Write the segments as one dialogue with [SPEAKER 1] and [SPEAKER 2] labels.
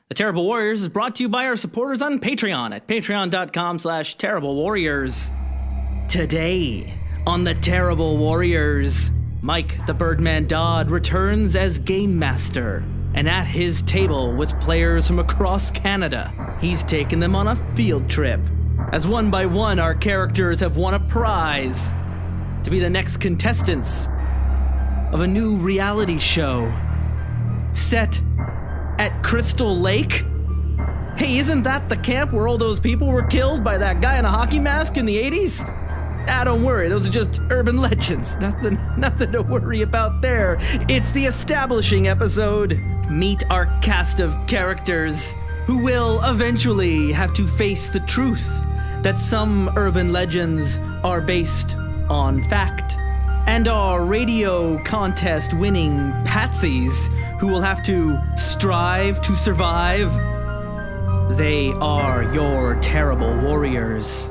[SPEAKER 1] The Terrible Warriors is brought to you by our supporters on Patreon at patreon.com/Terrible Warriors. Today, on The Terrible Warriors, Mike the Birdman Dodd returns as Game Master. And at his table with players from across Canada, he's taken them on a field trip. As one by one, our characters have won a prize to be the next contestants of a new reality show set at Crystal Lake. Hey, isn't that the camp where all those people were killed by that guy in a hockey mask in the 80s? Ah, don't worry, those are just urban legends. Nothing to worry about there. It's the establishing episode. Meet our cast of characters who will eventually have to face the truth that some urban legends are based on fact. And our radio contest winning patsies who will have to strive to survive. They are your Terrible Warriors.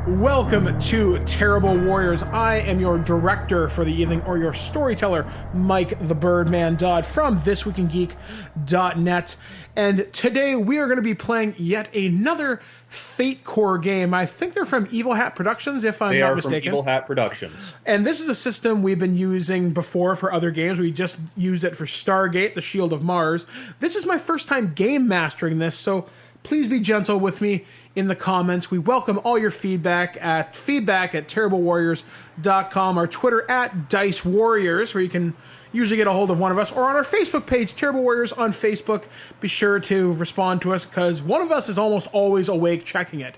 [SPEAKER 2] Welcome to Terrible Warriors. I am your director for the evening, or your storyteller, Mike the Birdman Dodd from thisweekingeek.net. And today we are going to be playing yet another Fate Core game. I think they're from Evil Hat Productions, if I'm not mistaken.
[SPEAKER 3] They are from Evil Hat Productions.
[SPEAKER 2] And this is a system we've been using before for other games. We just used it for Stargate, The Shield of Mars. This is my first time game mastering this, so please be gentle with me in the comments. We welcome all your feedback at terriblewarriors.com, our Twitter at Dice Warriors, where you can usually get a hold of one of us, or on our Facebook page, Terrible Warriors on Facebook. Be sure to respond to us, because one of us is almost always awake checking it.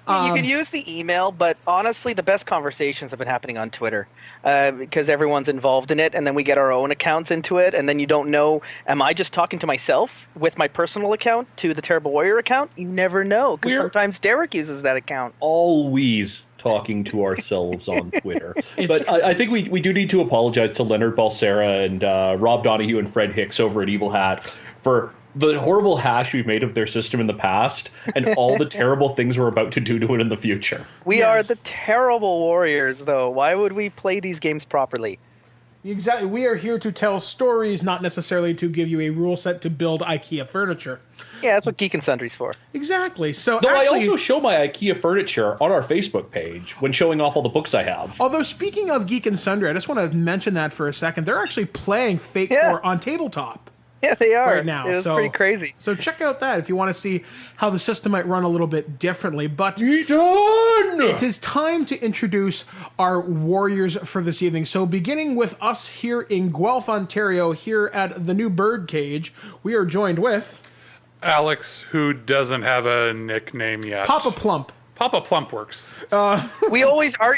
[SPEAKER 4] You can use the email, but honestly, the best conversations have been happening on Twitter because everyone's involved in it, and then we get our own accounts into it, and then you don't know, am I just talking to myself with my personal account to the Terrible Warrior account? You never know, because sometimes Derek uses that account.
[SPEAKER 3] Always talking to ourselves on Twitter. But I think we do need to apologize to Leonard Balsera and Rob Donahue and Fred Hicks over at Evil Hat for the horrible hash we've made of their system in the past and all the terrible things we're about to do to it in the future.
[SPEAKER 4] We are the Terrible Warriors, though. Why would we play these games properly?
[SPEAKER 2] Exactly. We are here to tell stories, not necessarily to give you a rule set to build IKEA furniture.
[SPEAKER 4] Yeah, that's what Geek and Sundry's for.
[SPEAKER 2] Exactly. So
[SPEAKER 3] Though
[SPEAKER 2] actually,
[SPEAKER 3] I also show my IKEA furniture on our Facebook page when showing off all the books I have.
[SPEAKER 2] Although, speaking of Geek and Sundry, I just want to mention that for a second. They're actually playing Fate Core on tabletop.
[SPEAKER 4] Yeah, they are.
[SPEAKER 2] Right now.
[SPEAKER 4] It was pretty crazy.
[SPEAKER 2] So check out that if you want to see how the system might run a little bit differently. But it is time to introduce our warriors for this evening. So beginning with us here in Guelph, Ontario, here at the new Birdcage, we are joined with
[SPEAKER 5] Alex, who doesn't have a nickname yet.
[SPEAKER 2] Papa Plump.
[SPEAKER 5] Papa Plump works.
[SPEAKER 4] We use our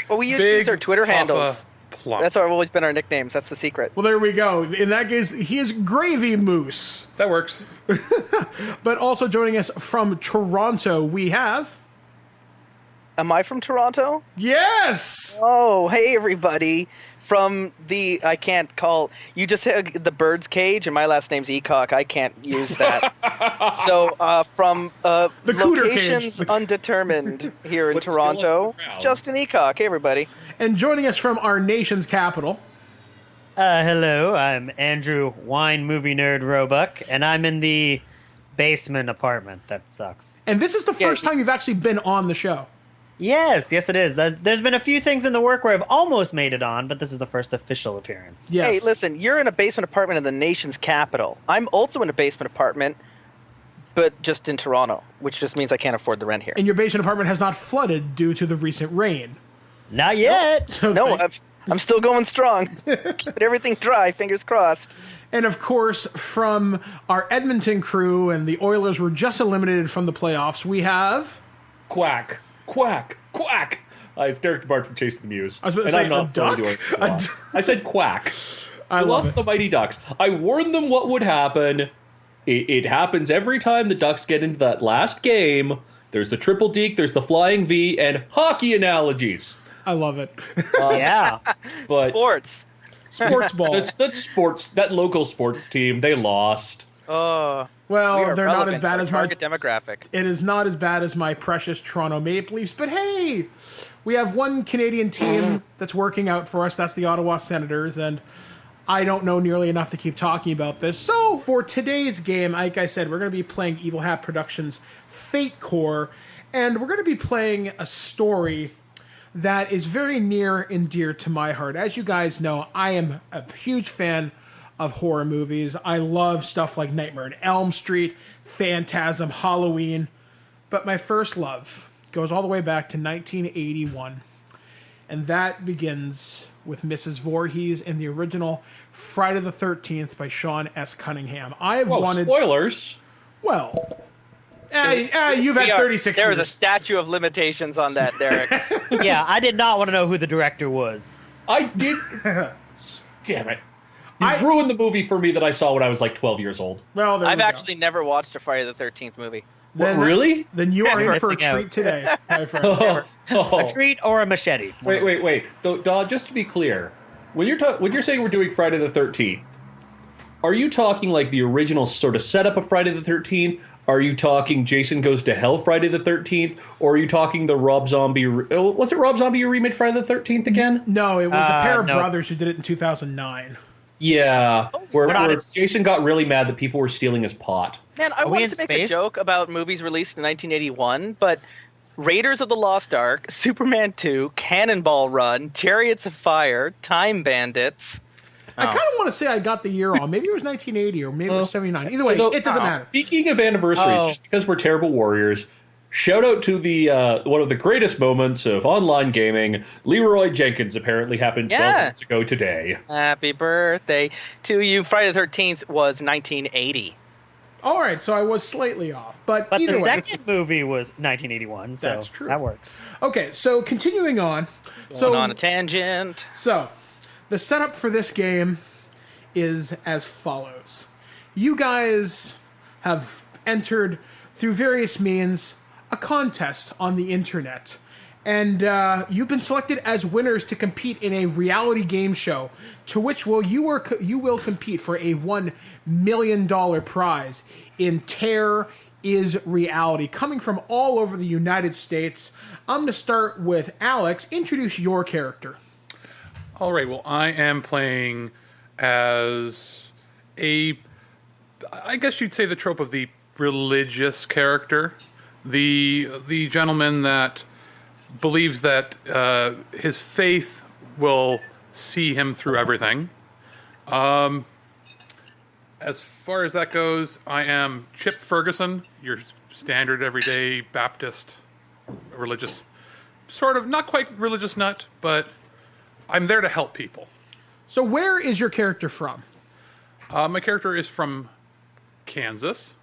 [SPEAKER 4] Twitter handles.
[SPEAKER 5] Plump.
[SPEAKER 4] That's always been our nicknames. That's the secret.
[SPEAKER 2] Well, there we go. In that case, he is Gravy Moose.
[SPEAKER 5] That works.
[SPEAKER 2] But also joining us from Toronto, we have...
[SPEAKER 4] Am I from Toronto?
[SPEAKER 2] Yes!
[SPEAKER 4] Oh, hey, everybody. From the... I can't call... You just said the Bird's Cage, and my last name's Ecock. I can't use that. So, from
[SPEAKER 2] the
[SPEAKER 4] locations undetermined here in Toronto, it's Justin Ecock. Hey, everybody.
[SPEAKER 2] And joining us from our nation's capital...
[SPEAKER 6] Hello, I'm Andrew Wine Movie Nerd Roebuck, and I'm in the basement apartment. That sucks.
[SPEAKER 2] And this is the first time you've actually been on the show.
[SPEAKER 6] Yes, it is. There's been a few things in the work where I've almost made it on, but this is the first official appearance.
[SPEAKER 2] Yes.
[SPEAKER 4] Hey, listen, you're in a basement apartment in the nation's capital. I'm also in a basement apartment, but just in Toronto, which just means I can't afford the rent here.
[SPEAKER 2] And your basement apartment has not flooded due to the recent rain.
[SPEAKER 6] Not yet.
[SPEAKER 4] No, I'm still going strong. Keeping everything dry, fingers crossed.
[SPEAKER 2] And of course, from our Edmonton crew, and the Oilers were just eliminated from the playoffs, we have...
[SPEAKER 3] Quack, quack, quack. It's Derek the Bard from Chasing the Muse.
[SPEAKER 2] I was about to say,
[SPEAKER 3] I'm not sorry doing it. I said quack.
[SPEAKER 2] I
[SPEAKER 3] lost the Mighty Ducks. I warned them what would happen. It happens every time the Ducks get into that last game. There's the triple deke, there's the flying V, and hockey analogies.
[SPEAKER 2] I love it.
[SPEAKER 6] Yeah.
[SPEAKER 3] But
[SPEAKER 4] Sports
[SPEAKER 2] ball.
[SPEAKER 3] That's sports. That local sports team, they lost.
[SPEAKER 2] Well, they're not as bad as my
[SPEAKER 4] target demographic.
[SPEAKER 2] It is not as bad as my precious Toronto Maple Leafs, but hey, we have one Canadian team that's working out for us. That's the Ottawa Senators, and I don't know nearly enough to keep talking about this. So for today's game, like I said, we're going to be playing Evil Hat Productions' Fate Core, and we're going to be playing a story that is very near and dear to my heart. As you guys know, I am a huge fan of horror movies. I love stuff like Nightmare on Elm Street, Phantasm, Halloween. But my first love goes all the way back to 1981. And that begins with Mrs. Voorhees in the original Friday the 13th by Sean S. Cunningham.
[SPEAKER 3] Spoilers.
[SPEAKER 2] Well, you've had 36
[SPEAKER 4] There
[SPEAKER 2] years.
[SPEAKER 4] was a statute of limitations on that, Derek.
[SPEAKER 6] Yeah, I did not want to know who the director was.
[SPEAKER 3] I did. Damn it. You ruined the movie for me that I saw when I was like 12 years old.
[SPEAKER 2] Well, there
[SPEAKER 4] I've
[SPEAKER 2] we go.
[SPEAKER 4] actually never watched a Friday the 13th movie.
[SPEAKER 2] Then,
[SPEAKER 3] Really?
[SPEAKER 2] Then you are in for a
[SPEAKER 6] Missing out.
[SPEAKER 2] treat today, my friend.
[SPEAKER 6] A treat or a machete?
[SPEAKER 3] Wait. Dodd, just to be clear, when you're saying we're doing Friday the 13th, are you talking like the original sort of setup of Friday the 13th? Are you talking Jason Goes to Hell Friday the 13th? Or are you talking the Rob Zombie... Was it Rob Zombie who remade Friday the 13th again?
[SPEAKER 2] No, it was a pair of
[SPEAKER 6] no.
[SPEAKER 2] brothers who did it in 2009.
[SPEAKER 3] Yeah, where
[SPEAKER 6] not
[SPEAKER 3] Jason got really mad that people were stealing his pot.
[SPEAKER 4] Man, I
[SPEAKER 6] we
[SPEAKER 4] wanted
[SPEAKER 6] in
[SPEAKER 4] to make
[SPEAKER 6] space?
[SPEAKER 4] a joke about movies released in 1981, but Raiders of the Lost Ark, Superman 2, Cannonball Run, Chariots of Fire, Time Bandits...
[SPEAKER 2] I kind of want to say I got the year wrong. Maybe it was 1980 or maybe it was 79. Either way, it doesn't matter.
[SPEAKER 3] Speaking of anniversaries, just because we're terrible warriors, shout out to the one of the greatest moments of online gaming. Leroy Jenkins apparently happened 12 months ago today.
[SPEAKER 4] Happy birthday to you. Friday the 13th was 1980.
[SPEAKER 2] All right, so I was slightly off. But
[SPEAKER 6] But
[SPEAKER 2] either
[SPEAKER 6] the
[SPEAKER 2] way.
[SPEAKER 6] second movie was 1981, so
[SPEAKER 2] That's true.
[SPEAKER 6] that works.
[SPEAKER 2] Okay, so continuing on.
[SPEAKER 4] Going on a tangent.
[SPEAKER 2] So, the setup for this game is as follows. You guys have entered, through various means, a contest on the internet. And you've been selected as winners to compete in a reality game show, to which you will compete for a $1 million prize in Terror is Reality, coming from all over the United States. I'm going to start with Alex. Introduce your character.
[SPEAKER 5] All right, well, I am playing as I guess you'd say the trope of the religious character. The gentleman that believes that his faith will see him through everything. As far as that goes, I am Chip Ferguson, your standard everyday Baptist religious, sort of, not quite religious nut, but I'm there to help people.
[SPEAKER 2] So where is your character from?
[SPEAKER 5] My character is from Kansas.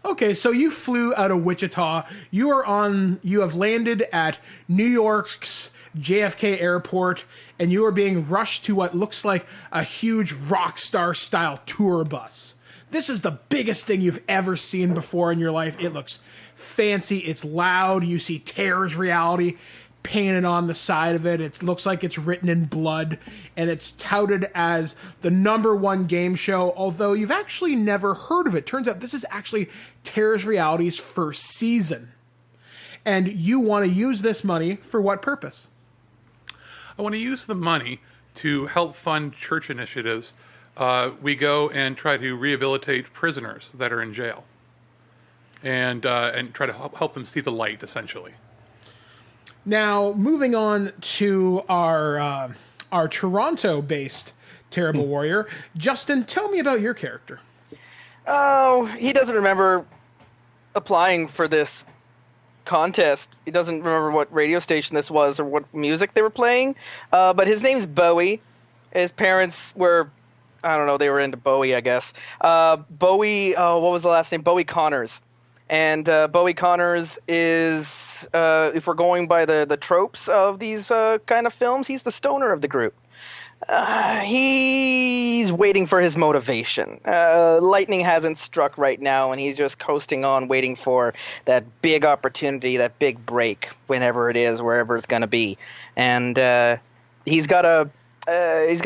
[SPEAKER 2] Okay, so you flew out of Wichita. You have landed at New York's JFK airport, and you are being rushed to what looks like a huge rock star style tour bus. This is the biggest thing you've ever seen before in your life. It looks fancy, it's loud, you see Terror's Reality painted on the side of it. It looks like it's written in blood, and it's touted as the #1 game show, although you've actually never heard of it. Turns out this is actually Terror's Reality's first season. And you want to use this money for what purpose?
[SPEAKER 5] I want to use the money to help fund church initiatives. We go and try to rehabilitate prisoners that are in jail, and try to help them see the light, essentially.
[SPEAKER 2] Now, moving on to our Toronto-based Terrible Warrior, Justin, tell me about your character.
[SPEAKER 4] Oh, he doesn't remember applying for this contest. He doesn't remember what radio station this was or what music they were playing. But his name's Bowie. His parents were, I don't know, they were into Bowie, I guess. Bowie, what was the last name? Bowie Connors. And Bowie Connors is, if we're going by the tropes of these kind of films, he's the stoner of the group. He's waiting for his motivation. Lightning hasn't struck right now, and he's just coasting on, waiting for that big opportunity, that big break, whenever it is, wherever it's going to be. And he's got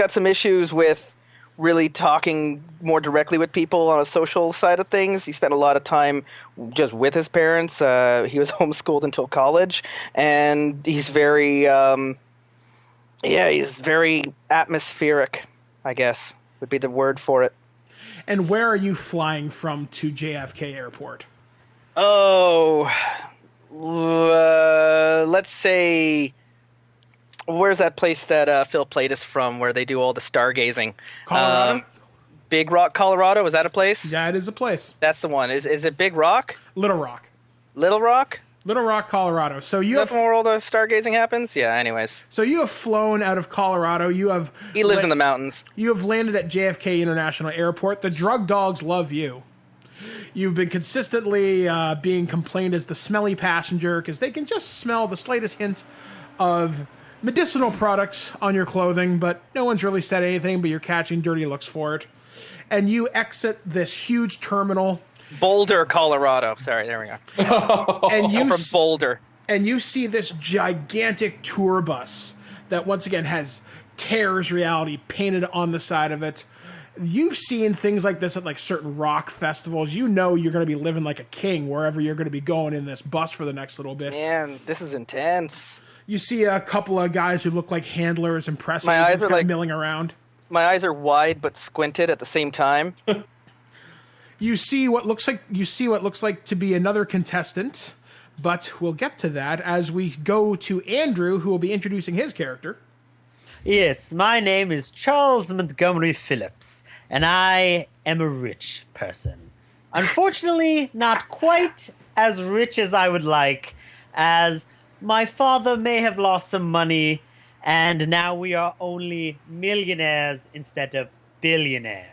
[SPEAKER 4] some issues with really talking more directly with people on a social side of things. He spent a lot of time just with his parents. He was homeschooled until college, and he's very, he's very atmospheric, I guess, would be the word for it.
[SPEAKER 2] And where are you flying from to JFK Airport?
[SPEAKER 4] Oh, let's say, where's that place that Phil Platus from, where they do all the stargazing?
[SPEAKER 2] Colorado?
[SPEAKER 4] Big Rock, Colorado. Is that a place?
[SPEAKER 2] Yeah, it is a place.
[SPEAKER 4] That's the one. Is it Big Rock?
[SPEAKER 2] Little Rock.
[SPEAKER 4] Little Rock?
[SPEAKER 2] Little Rock, Colorado. So
[SPEAKER 4] Is
[SPEAKER 2] you
[SPEAKER 4] that
[SPEAKER 2] have
[SPEAKER 4] the one where all the stargazing happens? Yeah. Anyways,
[SPEAKER 2] flown out of Colorado.
[SPEAKER 4] he lives in the mountains.
[SPEAKER 2] You have landed at JFK International Airport. The drug dogs love you. You've been consistently being complained as the smelly passenger because they can just smell the slightest hint of medicinal products on your clothing, but no one's really said anything, but you're catching dirty looks for it. And you exit this huge terminal.
[SPEAKER 4] Boulder, Colorado. Sorry, there we go.
[SPEAKER 2] And you
[SPEAKER 4] From Boulder.
[SPEAKER 2] And you see this gigantic tour bus that once again has Terror's Reality painted on the side of it. You've seen things like this at like certain rock festivals. You know you're going to be living like a king wherever you're going to be going in this bus for the next little bit.
[SPEAKER 4] Man, this is intense.
[SPEAKER 2] You see a couple of guys who look like handlers and press
[SPEAKER 4] My
[SPEAKER 2] agents
[SPEAKER 4] eyes are
[SPEAKER 2] kind of
[SPEAKER 4] like-
[SPEAKER 2] milling around.
[SPEAKER 4] My eyes are wide but squinted at the same time.
[SPEAKER 2] You see what looks like to be another contestant, but we'll get to that as we go to Andrew, who will be introducing his character.
[SPEAKER 6] Yes, my name is Charles Montgomery Phillips, and I am a rich person. Unfortunately, not quite as rich as I would like, as my father may have lost some money, and now we are only millionaires instead of billionaires.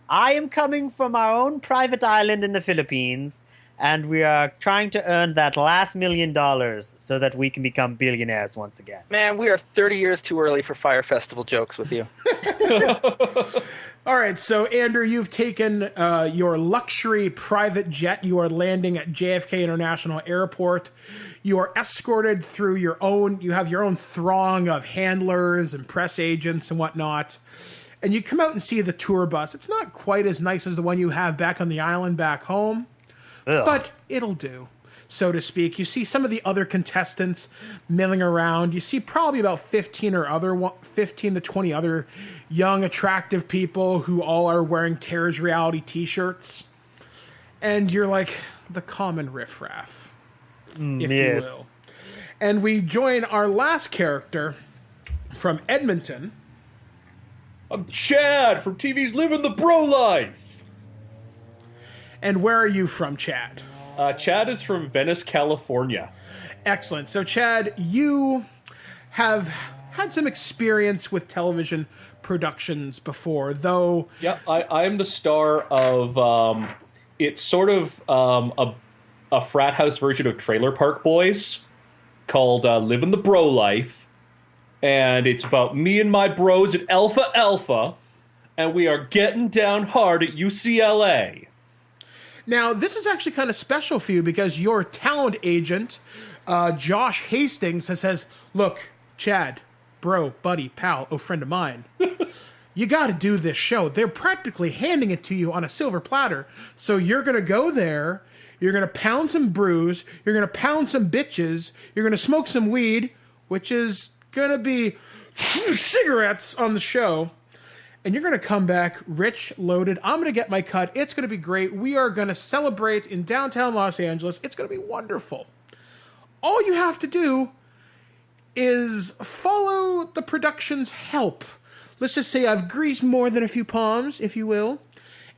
[SPEAKER 6] I am coming from our own private island in the Philippines, and we are trying to earn that last $1 million so that we can become billionaires once again.
[SPEAKER 4] Man, we are 30 years too early for Fire Festival jokes with you.
[SPEAKER 2] All right, so Andrew, you've taken your luxury private jet. You are landing at JFK International Airport. You are escorted through you have your own throng of handlers and press agents and whatnot. And you come out and see the tour bus. It's not quite as nice as the one you have back on the island back home, but it'll do, so to speak. You see some of the other contestants milling around. You see probably about 15 to 20 other young, attractive people who all are wearing Terror's Reality t-shirts. And you're like the common riffraff, if you will. And we join our last character from Edmonton.
[SPEAKER 3] I'm Chad from TV's Living the Bro Life.
[SPEAKER 2] And where are you from, Chad?
[SPEAKER 3] Chad is from Venice, California.
[SPEAKER 2] Excellent. So, Chad, you have had some experience with television productions before, though.
[SPEAKER 3] Yeah, I am the star of, it's sort of a frat house version of Trailer Park Boys called Living the Bro Life. And it's about me and my bros at Alpha Alpha, and we are getting down hard at UCLA.
[SPEAKER 2] Now, this is actually kind of special for you because your talent agent, Josh Hastings, says, look, Chad, bro, buddy, pal, friend of mine, you got to do this show. They're practically handing it to you on a silver platter. So you're going to go there, you're going to pound some brews, you're going to pound some bitches, you're going to smoke some weed, which is going to be cigarettes on the show. And you're going to come back rich, loaded. I'm going to get my cut. It's going to be great. We are going to celebrate in downtown Los Angeles. It's going to be wonderful. All you have to do is follow the production's help. Let's just say I've greased more than a few palms, if you will.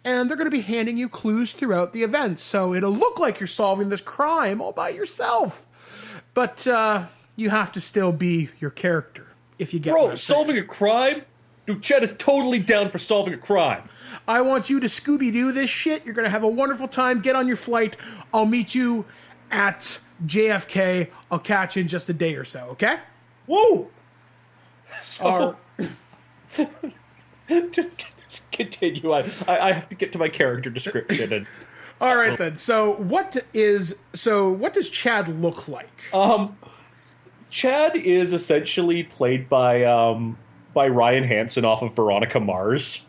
[SPEAKER 2] And they're going to be handing you clues throughout the event. So it'll look like you're solving this crime all by yourself. But you have to still be your character, if you get what I'm saying.
[SPEAKER 3] Solving a crime? Dude, Chad is totally down for solving a crime.
[SPEAKER 2] I want you to Scooby-Doo this shit. You're going to have a wonderful time. Get on your flight. I'll meet you at JFK. I'll catch you in just a day or so, okay?
[SPEAKER 3] Woo! So, just continue. I have to get to my character description. And,
[SPEAKER 2] all right, then. So what does Chad look like?
[SPEAKER 3] Chad is essentially played by Ryan Hansen off of Veronica Mars.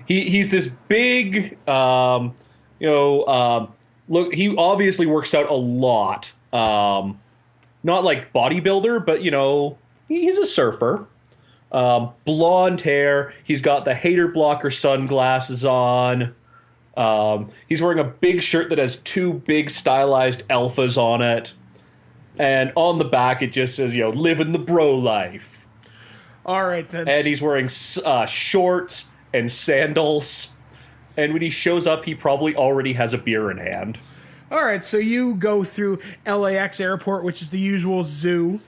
[SPEAKER 3] He's this big, look, he obviously works out a lot. Not like bodybuilder, but, he's a surfer. Blonde hair. He's got the hater blocker sunglasses on. He's wearing a big shirt that has 2 big stylized alphas on it. And on the back, it just says, living the bro life.
[SPEAKER 2] All right, then.
[SPEAKER 3] And he's wearing shorts and sandals. And when he shows up, he probably already has a beer in hand.
[SPEAKER 2] All right, so you go through LAX airport, which is the usual zoo,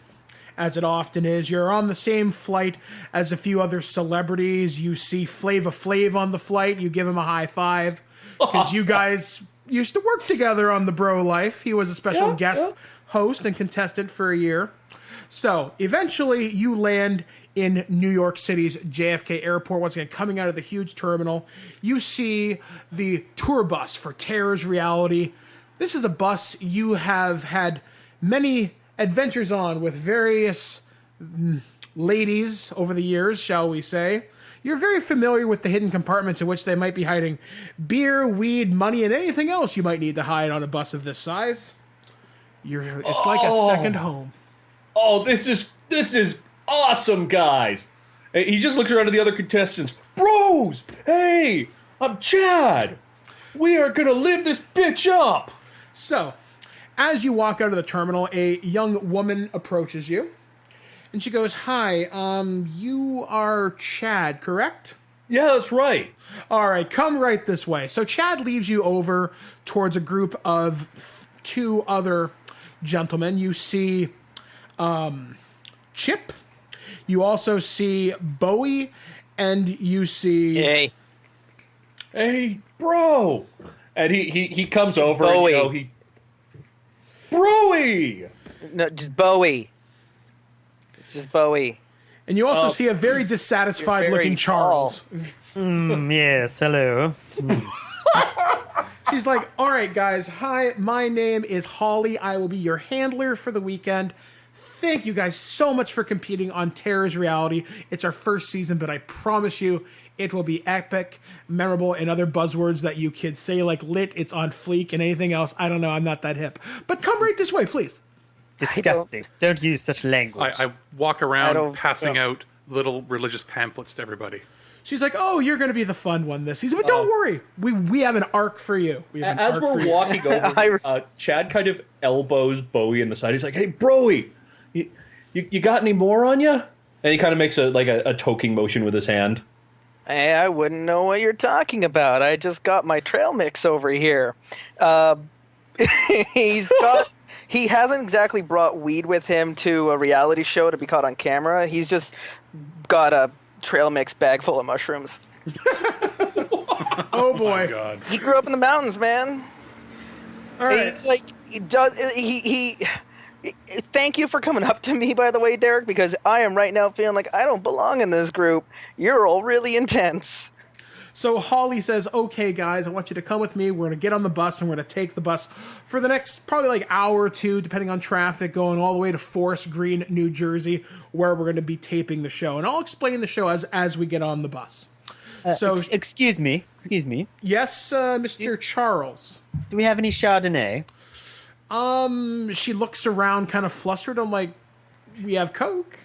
[SPEAKER 2] as it often is. You're on the same flight as a few other celebrities. You see Flava Flav on the flight. You give him a high five. Because you guys used to work together on The Bro Life. He was a special guest host and contestant for a year. So eventually you land in New York City's JFK Airport. Once again, coming out of the huge terminal, you see the tour bus for Terror's Reality. This is a bus you have had many adventures on with various ladies over the years, shall we say. You're very familiar with the hidden compartments in which they might be hiding beer, weed, money, and anything else you might need to hide on a bus of this size. It's like a second home.
[SPEAKER 3] Oh, this is awesome, guys. He just looks around to the other contestants. Bros, hey, I'm Chad. We are going to live this bitch up.
[SPEAKER 2] So, as you walk out of the terminal, a young woman approaches you. And she goes, "Hi, you are Chad, correct?"
[SPEAKER 3] Yeah, that's right.
[SPEAKER 2] All right, come right this way. So Chad leads you over towards a group of 2 other gentlemen. You see Chip. You also see Bowie. And you see...
[SPEAKER 3] Hey, bro. And he comes over.
[SPEAKER 4] Bowie.
[SPEAKER 3] Broy!
[SPEAKER 4] No, just Bowie. It's just Bowie.
[SPEAKER 2] And you also see a very dissatisfied looking Charles.
[SPEAKER 6] Yes, hello.
[SPEAKER 2] She's like, "All right, guys. Hi, my name is Holly. I will be your handler for the weekend. Thank you guys so much for competing on Terror's Reality. It's our first season, but I promise you it will be epic, memorable, and other buzzwords that you kids say, like lit, it's on fleek, and anything else. I don't know. I'm not that hip. But come right this way, please."
[SPEAKER 6] Disgusting. Don't use such language.
[SPEAKER 5] I walk around passing out little religious pamphlets to everybody.
[SPEAKER 2] She's like, "Oh, you're going to be the fun one this season, but don't worry. We have an arc for you."
[SPEAKER 3] As we're walking over, Chad kind of elbows Bowie in the side. He's like, "Hey, Broy, you got any more on you?" And he kind of makes a toking motion with his hand.
[SPEAKER 4] Hey, I wouldn't know what you're talking about. I just got my trail mix over here. He hasn't exactly brought weed with him to a reality show to be caught on camera. He's just got a trail mix bag full of mushrooms.
[SPEAKER 2] Oh boy.
[SPEAKER 5] My God.
[SPEAKER 4] He grew up in the mountains, man.
[SPEAKER 2] All right.
[SPEAKER 4] He's like, thank you for coming up to me, by the way, Derek, because I am right now feeling like I don't belong in this group. You're all really intense.
[SPEAKER 2] So Holly says, "Okay, guys, I want you to come with me. We're going to get on the bus, and we're going to take the bus for the next probably hour or 2, depending on traffic, going all the way to Forest Green, New Jersey, where we're going to be taping the show. And I'll explain the show as we get on the bus."
[SPEAKER 6] Excuse me.
[SPEAKER 2] Yes, Mr. Charles.
[SPEAKER 6] Do we have any Chardonnay?
[SPEAKER 2] She looks around kind of flustered. I'm like, "We have Coke."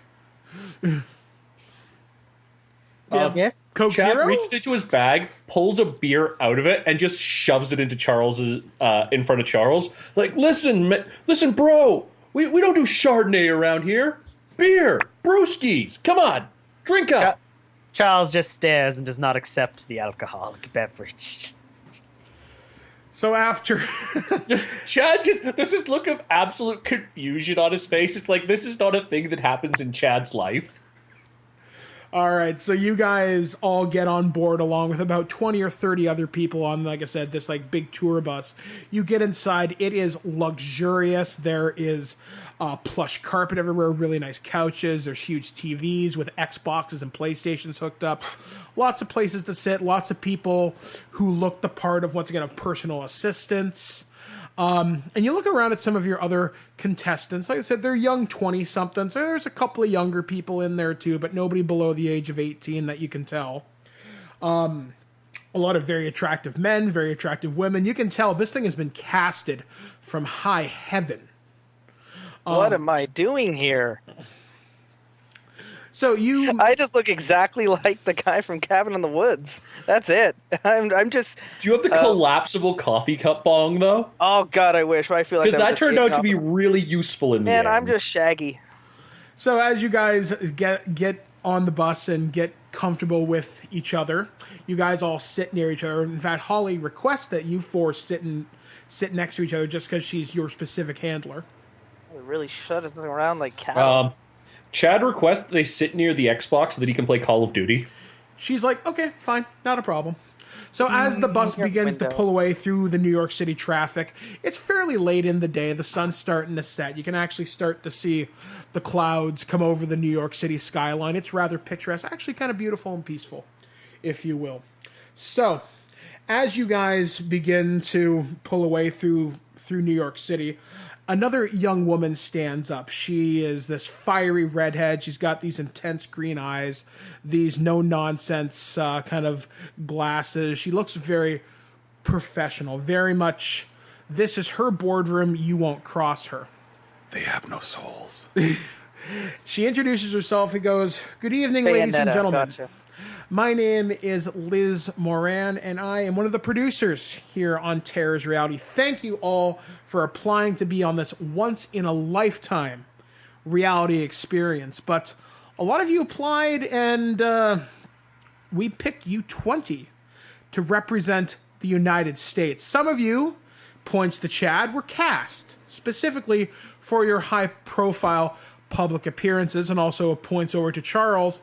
[SPEAKER 6] Yes?
[SPEAKER 2] Coke
[SPEAKER 3] Chad
[SPEAKER 2] Zero?
[SPEAKER 3] reaches into his bag, pulls a beer out of it, and just shoves it into Charles's in front of Charles. Like, listen, bro, we don't do Chardonnay around here. Beer, brewskis, come on, drink up.
[SPEAKER 6] Charles just stares and does not accept the alcoholic beverage.
[SPEAKER 2] So after...
[SPEAKER 3] Chad there's this look of absolute confusion on his face. It's like, this is not a thing that happens in Chad's life.
[SPEAKER 2] All right, so you guys all get on board along with about 20 or 30 other people on, like I said, this big tour bus. You get inside. It is luxurious. There is plush carpet everywhere, really nice couches. There's huge TVs with Xboxes and PlayStations hooked up. Lots of places to sit. Lots of people who look the part of, once again, of personal assistants. And you look around at some of your other contestants. Like I said, they're young 20-somethings. There's a couple of younger people in there too, but nobody below the age of 18 that you can tell. A lot of very attractive men, very attractive women. You can tell this thing has been casted from high heaven.
[SPEAKER 4] What am I doing here?
[SPEAKER 2] So you...
[SPEAKER 4] I just look exactly like the guy from Cabin in the Woods. That's it. I'm just...
[SPEAKER 3] Do you have the collapsible coffee cup bong, though?
[SPEAKER 4] Oh, God, I wish. But I feel like
[SPEAKER 3] Because that turned out to be
[SPEAKER 4] Man,
[SPEAKER 3] really useful in the end.
[SPEAKER 4] I'm just Shaggy.
[SPEAKER 2] So as you guys get on the bus and get comfortable with each other, you guys all sit near each other. In fact, Holly requests that you four sit next to each other just because she's your specific handler.
[SPEAKER 4] It really shut us around like cattle.
[SPEAKER 3] Chad requests that they sit near the Xbox so that he can play Call of Duty.
[SPEAKER 2] She's like, okay, fine, not a problem. So as the bus begins to pull away through the New York City traffic, it's fairly late in the day. The sun's starting to set. You can actually start to see the clouds come over the New York City skyline. It's rather picturesque, actually kind of beautiful and peaceful, if you will. So as you guys begin to pull away through New York City, another young woman stands up. She is this fiery redhead. She's got these intense green eyes, these no-nonsense kind of glasses. She looks very professional, very much, this is her boardroom, you won't cross her.
[SPEAKER 5] They have no souls.
[SPEAKER 2] She introduces herself and goes, "Good evening, ladies and gentlemen.
[SPEAKER 4] Gotcha.
[SPEAKER 2] My name is Liz Moran, and I am one of the producers here on Terror's Reality. Thank you all for applying to be on this once-in-a-lifetime reality experience. But a lot of you applied, and we picked you 20 to represent the United States. Some of you, points to Chad, were cast specifically for your high-profile public appearances, and also points over to Charles.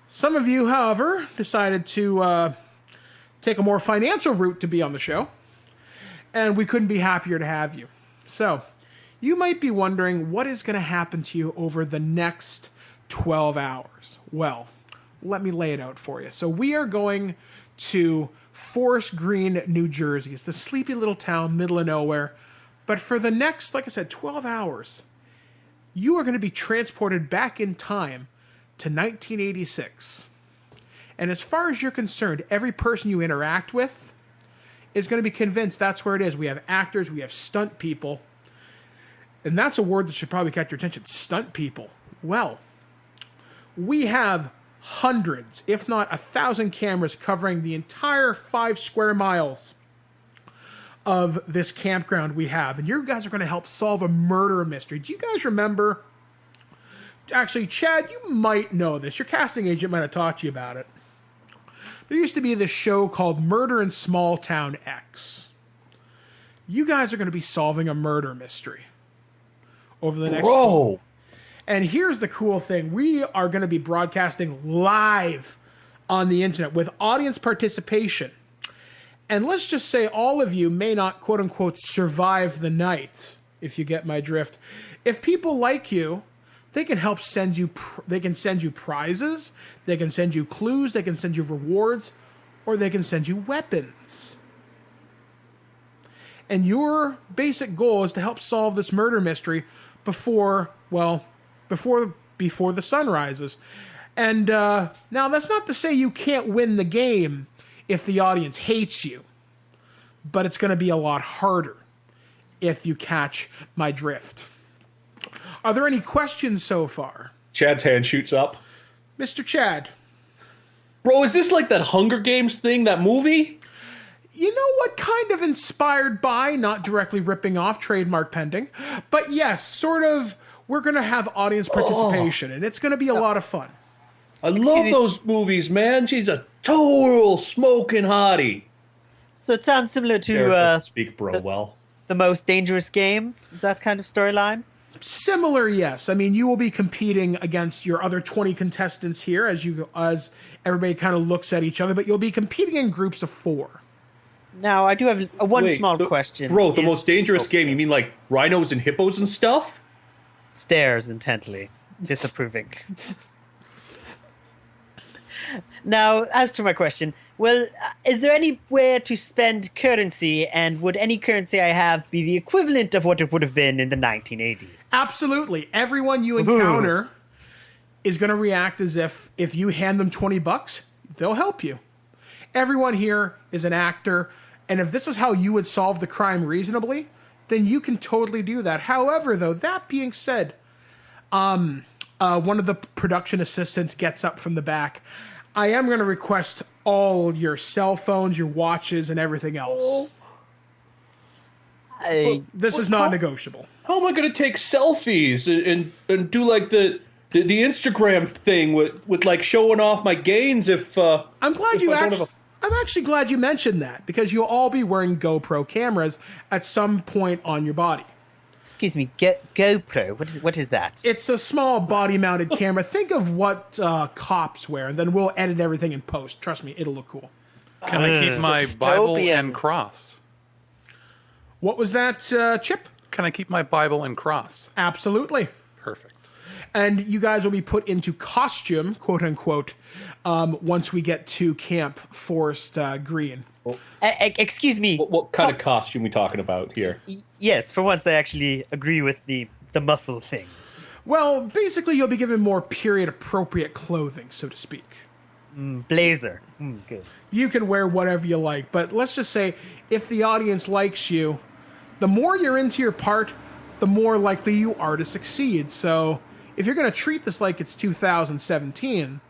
[SPEAKER 2] Some of you, however, decided to take a more financial route to be on the show, and we couldn't be happier to have you. So, you might be wondering what is going to happen to you over the next 12 hours. Well, let me lay it out for you. So, we are going to Forest Green, New Jersey. It's the sleepy little town, middle of nowhere. But for the next, like I said, 12 hours, you are going to be transported back in time to 1986. And as far as you're concerned, every person you interact with is going to be convinced that's where it is. We have actors, we have stunt people. And that's a word that should probably catch your attention, stunt people. Well, we have hundreds, if not 1,000 cameras covering the entire 5 square miles of this campground we have. And you guys are going to help solve a murder mystery. Do you guys remember... Actually, Chad, you might know this. Your casting agent might have talked to you about it. There used to be this show called Murder in Small Town X. You guys are going to be solving a murder mystery over the next...
[SPEAKER 3] Bro!
[SPEAKER 2] And here's the cool thing. We are going to be broadcasting live on the internet with audience participation. And let's just say all of you may not, quote-unquote, survive the night, if you get my drift. If people like you... They can help send you. They can send you prizes. They can send you clues. They can send you rewards, or they can send you weapons. And your basic goal is to help solve this murder mystery before the sun rises. And now that's not to say you can't win the game if the audience hates you, but it's going to be a lot harder if you catch my drift. Are there any questions so far?
[SPEAKER 3] Chad's hand shoots up.
[SPEAKER 2] Mr. Chad.
[SPEAKER 3] Bro, is this like that Hunger Games thing, that movie?
[SPEAKER 2] You know what? Kind of inspired by, not directly ripping off, trademark pending. But yes, sort of, we're going to have audience participation, and it's going to be a lot of fun.
[SPEAKER 3] I love those movies, man. She's a total smoking hottie.
[SPEAKER 6] So it sounds similar to
[SPEAKER 3] speak bro well.
[SPEAKER 6] The Most Dangerous Game, that kind of storyline?
[SPEAKER 2] Similar, yes. I mean, you will be competing against your other 20 contestants here as everybody kind of looks at each other, but you'll be competing in groups of 4.
[SPEAKER 6] Now, I do have one small question.
[SPEAKER 3] Bro, the Most Dangerous Game, you mean like rhinos and hippos and stuff?
[SPEAKER 6] Stares intently, disapproving. Now, as to my question, well, is there anywhere to spend currency, and would any currency I have be the equivalent of what it would have been in the 1980s?
[SPEAKER 2] Absolutely. Everyone you encounter is going to react as if you hand them $20, they'll help you. Everyone here is an actor, and if this is how you would solve the crime reasonably, then you can totally do that. However, though, that being said, One of the production assistants gets up from the back. I am going to request all your cell phones, your watches, and everything else. This is non-negotiable.
[SPEAKER 3] How am I going to take selfies and do like the Instagram thing with like showing off my gains if
[SPEAKER 2] I'm actually glad you mentioned that, because you'll all be wearing GoPro cameras at some point on your body.
[SPEAKER 6] Excuse me, GoPro. What is that?
[SPEAKER 2] It's a small body-mounted camera. Think of what cops wear, and then we'll edit everything in post. Trust me, it'll look cool.
[SPEAKER 5] Can I keep my Bible and cross?
[SPEAKER 2] What was that, Chip?
[SPEAKER 5] Can I keep my Bible and cross?
[SPEAKER 2] Absolutely.
[SPEAKER 5] Perfect.
[SPEAKER 2] And you guys will be put into costume, quote unquote, once we get to Camp Forest Green.
[SPEAKER 6] Excuse me.
[SPEAKER 3] What kind of costume are we talking about here?
[SPEAKER 6] Yes, for once I actually agree with the muscle thing.
[SPEAKER 2] Well, basically you'll be given more period-appropriate clothing, so to speak.
[SPEAKER 6] Blazer. Good.
[SPEAKER 2] You can wear whatever you like, but let's just say if the audience likes you, the more you're into your part, the more likely you are to succeed. So if you're going to treat this like it's 2017,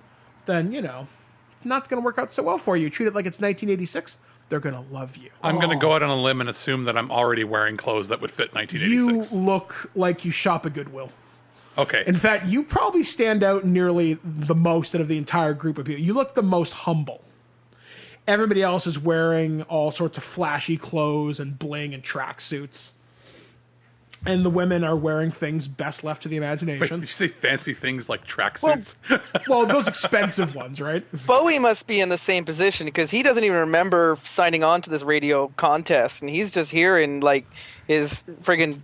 [SPEAKER 2] then, it's not going to work out so well for you. Treat it like it's 1986, they're going to love you.
[SPEAKER 5] I'm going to go out on a limb and assume that I'm already wearing clothes that would fit 1986.
[SPEAKER 2] You look like you shop at Goodwill.
[SPEAKER 5] Okay.
[SPEAKER 2] In fact, you probably stand out nearly the most out of the entire group of people. You look the most humble. Everybody else is wearing all sorts of flashy clothes and bling and tracksuits. And the women are wearing things best left to the
[SPEAKER 5] Wait,
[SPEAKER 2] imagination.
[SPEAKER 5] did you say fancy things like tracksuits?
[SPEAKER 2] Well, those expensive ones, right?
[SPEAKER 4] Bowie must be in the same position because he doesn't even remember signing on to this radio contest, and he's just here in like his friggin'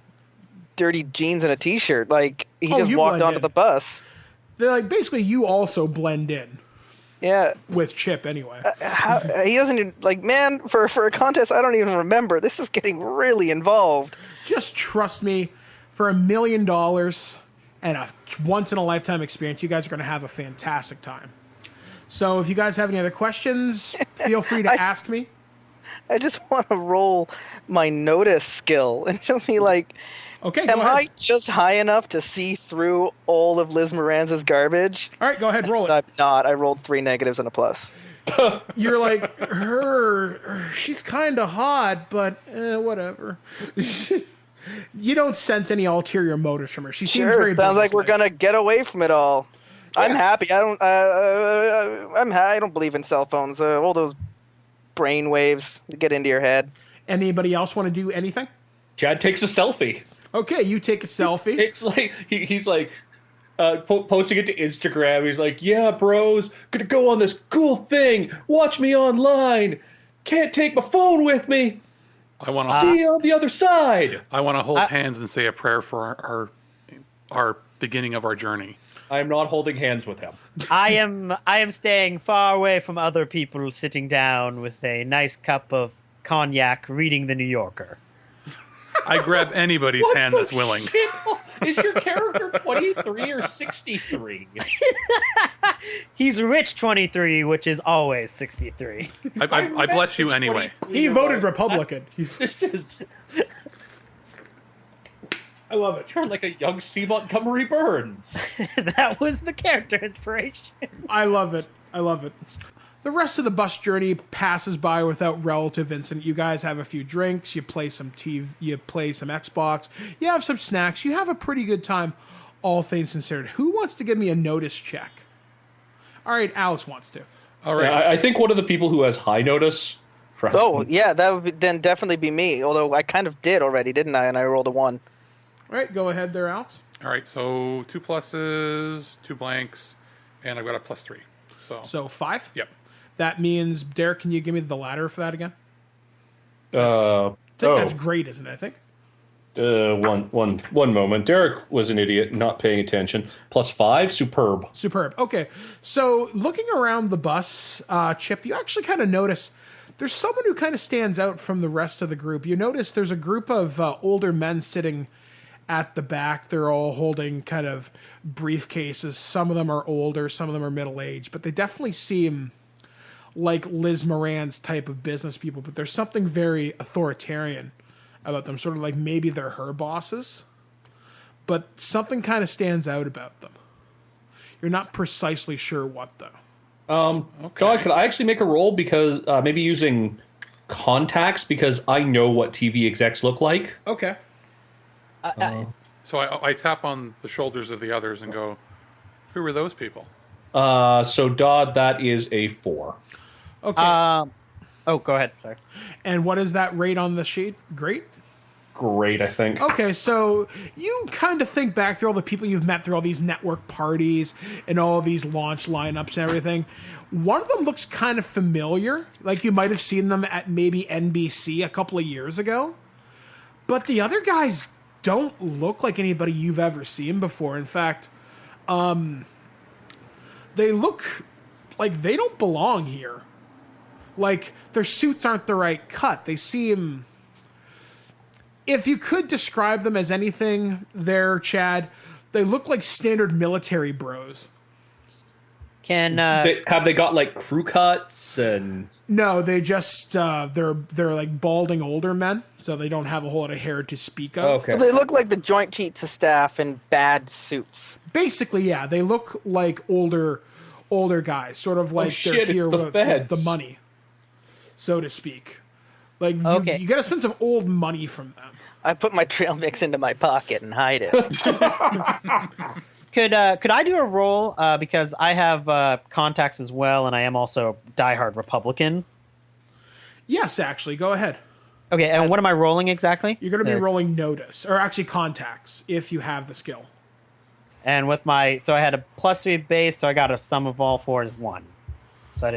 [SPEAKER 4] dirty jeans and a t-shirt. Like he just walked onto the bus.
[SPEAKER 2] They're like, basically, you also blend in.
[SPEAKER 4] Yeah.
[SPEAKER 2] With Chip, anyway.
[SPEAKER 4] He doesn't even, like, man, for a contest, I don't even remember. This is getting really involved.
[SPEAKER 2] Just trust me, for $1 million and a once-in-a-lifetime experience, you guys are going to have a fantastic time. So if you guys have any other questions, feel free to ask me.
[SPEAKER 4] I just want to roll my notice skill and just be like,
[SPEAKER 2] okay,
[SPEAKER 4] am I just high enough to see through all of Liz Moran's garbage?
[SPEAKER 2] All right, go ahead, roll it.
[SPEAKER 4] I'm not. I rolled 3 negatives and a plus.
[SPEAKER 2] You're like, she's kind of hot, but whatever. You don't sense any ulterior motives from her. She seems very
[SPEAKER 4] sounds like we're gonna get away from it all. Yeah. I'm happy. I don't believe in cell phones. All those brain waves that get into your head.
[SPEAKER 2] Anybody else want to do anything?
[SPEAKER 3] Chad takes a selfie.
[SPEAKER 2] Okay, you take a selfie.
[SPEAKER 3] It's like he's like posting it to Instagram. He's like, "Yeah, bros, gonna go on this cool thing. Watch me online. Can't take my phone with me.
[SPEAKER 5] I want to
[SPEAKER 3] see you on the other side.
[SPEAKER 5] I want to hold hands and say a prayer for our beginning of our journey.
[SPEAKER 3] I am not holding hands with him.
[SPEAKER 6] I am staying far away from other people, sitting down with a nice cup of cognac, reading the New Yorker.
[SPEAKER 5] I grab anybody's hand that's willing.
[SPEAKER 3] Shit? Is your character 23 or 63?
[SPEAKER 6] He's rich 23, which is always 63.
[SPEAKER 5] I bless you anyway.
[SPEAKER 2] He voted Republican.
[SPEAKER 3] This is...
[SPEAKER 2] I love it.
[SPEAKER 3] You're like a young C. Montgomery Burns.
[SPEAKER 6] That was the character inspiration.
[SPEAKER 2] I love it. I love it. The rest of the bus journey passes by without relative incident. You guys have a few drinks, you play some TV, you play some Xbox, you have some snacks, you have a pretty good time, all things considered. Who wants to give me a notice check? All right, Alex wants to.
[SPEAKER 3] All right. Yeah, I think one of the people who has high notice.
[SPEAKER 4] Oh, yeah, that would then definitely be me. Although I kind of did already, didn't I? And I rolled a 1.
[SPEAKER 2] All right, go ahead there, Alex.
[SPEAKER 5] All right, so 2 pluses, 2 blanks, and I've got a +3.
[SPEAKER 2] So 5?
[SPEAKER 5] Yep.
[SPEAKER 2] That means, Derek, can you give me the ladder for that again? I think that's great, isn't it? I think.
[SPEAKER 3] One moment. Derek was an idiot, not paying attention. +5, superb.
[SPEAKER 2] Superb. Okay, so looking around the bus, Chip, you actually kind of notice there's someone who kind of stands out from the rest of the group. You notice there's a group of older men sitting at the back. They're all holding kind of briefcases. Some of them are older, some of them are middle-aged, but they definitely seem like Liz Moran's type of business people, but there's something very authoritarian about them, sort of like maybe they're her bosses, but something kind of stands out about them. You're not precisely sure what, though.
[SPEAKER 3] Dodd, could I actually make a roll because maybe using contacts because I know what TV execs look like?
[SPEAKER 2] Okay.
[SPEAKER 5] So I tap on the shoulders of the others and go, who are those people?
[SPEAKER 3] So Dodd, that is a 4.
[SPEAKER 2] Okay.
[SPEAKER 6] Go ahead. Sorry.
[SPEAKER 2] And what is that rate on the sheet? Great?
[SPEAKER 3] Great, I think.
[SPEAKER 2] Okay, so you kind of think back through all the people you've met through all these network parties and all these launch lineups and everything. One of them looks kind of familiar, like you might have seen them at maybe NBC a couple of years ago. But the other guys don't look like anybody you've ever seen before. In fact, they look like they don't belong here. Like, their suits aren't the right cut. They seem... If you could describe them as anything there, Chad, they look like standard military bros.
[SPEAKER 3] Have they got like crew cuts and?
[SPEAKER 2] No, they just they're like balding older men, so they don't have a whole lot of hair to speak of.
[SPEAKER 3] Okay.
[SPEAKER 4] So they look like the Joint Chiefs of Staff in bad suits.
[SPEAKER 2] Basically, yeah, they look like older guys, sort of like they're here with the money, so to speak. Like you get a sense of old money from them.
[SPEAKER 4] I put my trail mix into my pocket and hide it.
[SPEAKER 6] Could I do a roll because I have contacts as well, and I am also a diehard Republican.
[SPEAKER 2] Yes, actually, go ahead.
[SPEAKER 6] Okay, and what am I rolling exactly?
[SPEAKER 2] You're going to be rolling notice, or actually contacts, if you have the skill.
[SPEAKER 6] And with so I had a +3 base, so I got a sum of all 4 is 1. So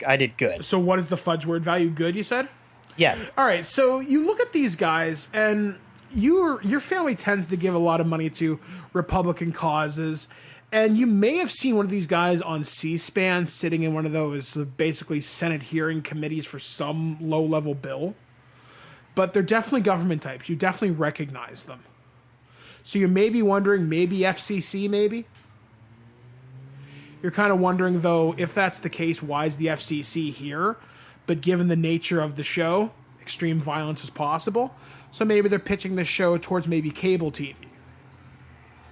[SPEAKER 6] I did good.
[SPEAKER 2] So what is the fudge word value? Good, you said?
[SPEAKER 6] Yes.
[SPEAKER 2] All right, so you look at these guys, and your family tends to give a lot of money to Republican causes, and you may have seen one of these guys on C-SPAN sitting in one of those basically Senate hearing committees for some low-level bill. But they're definitely government types. You definitely recognize them. So you may be wondering, maybe FCC, maybe? You're kind of wondering, though, if that's the case, why is the FCC here? But given the nature of the show, extreme violence is possible. So maybe they're pitching this show towards maybe cable TV.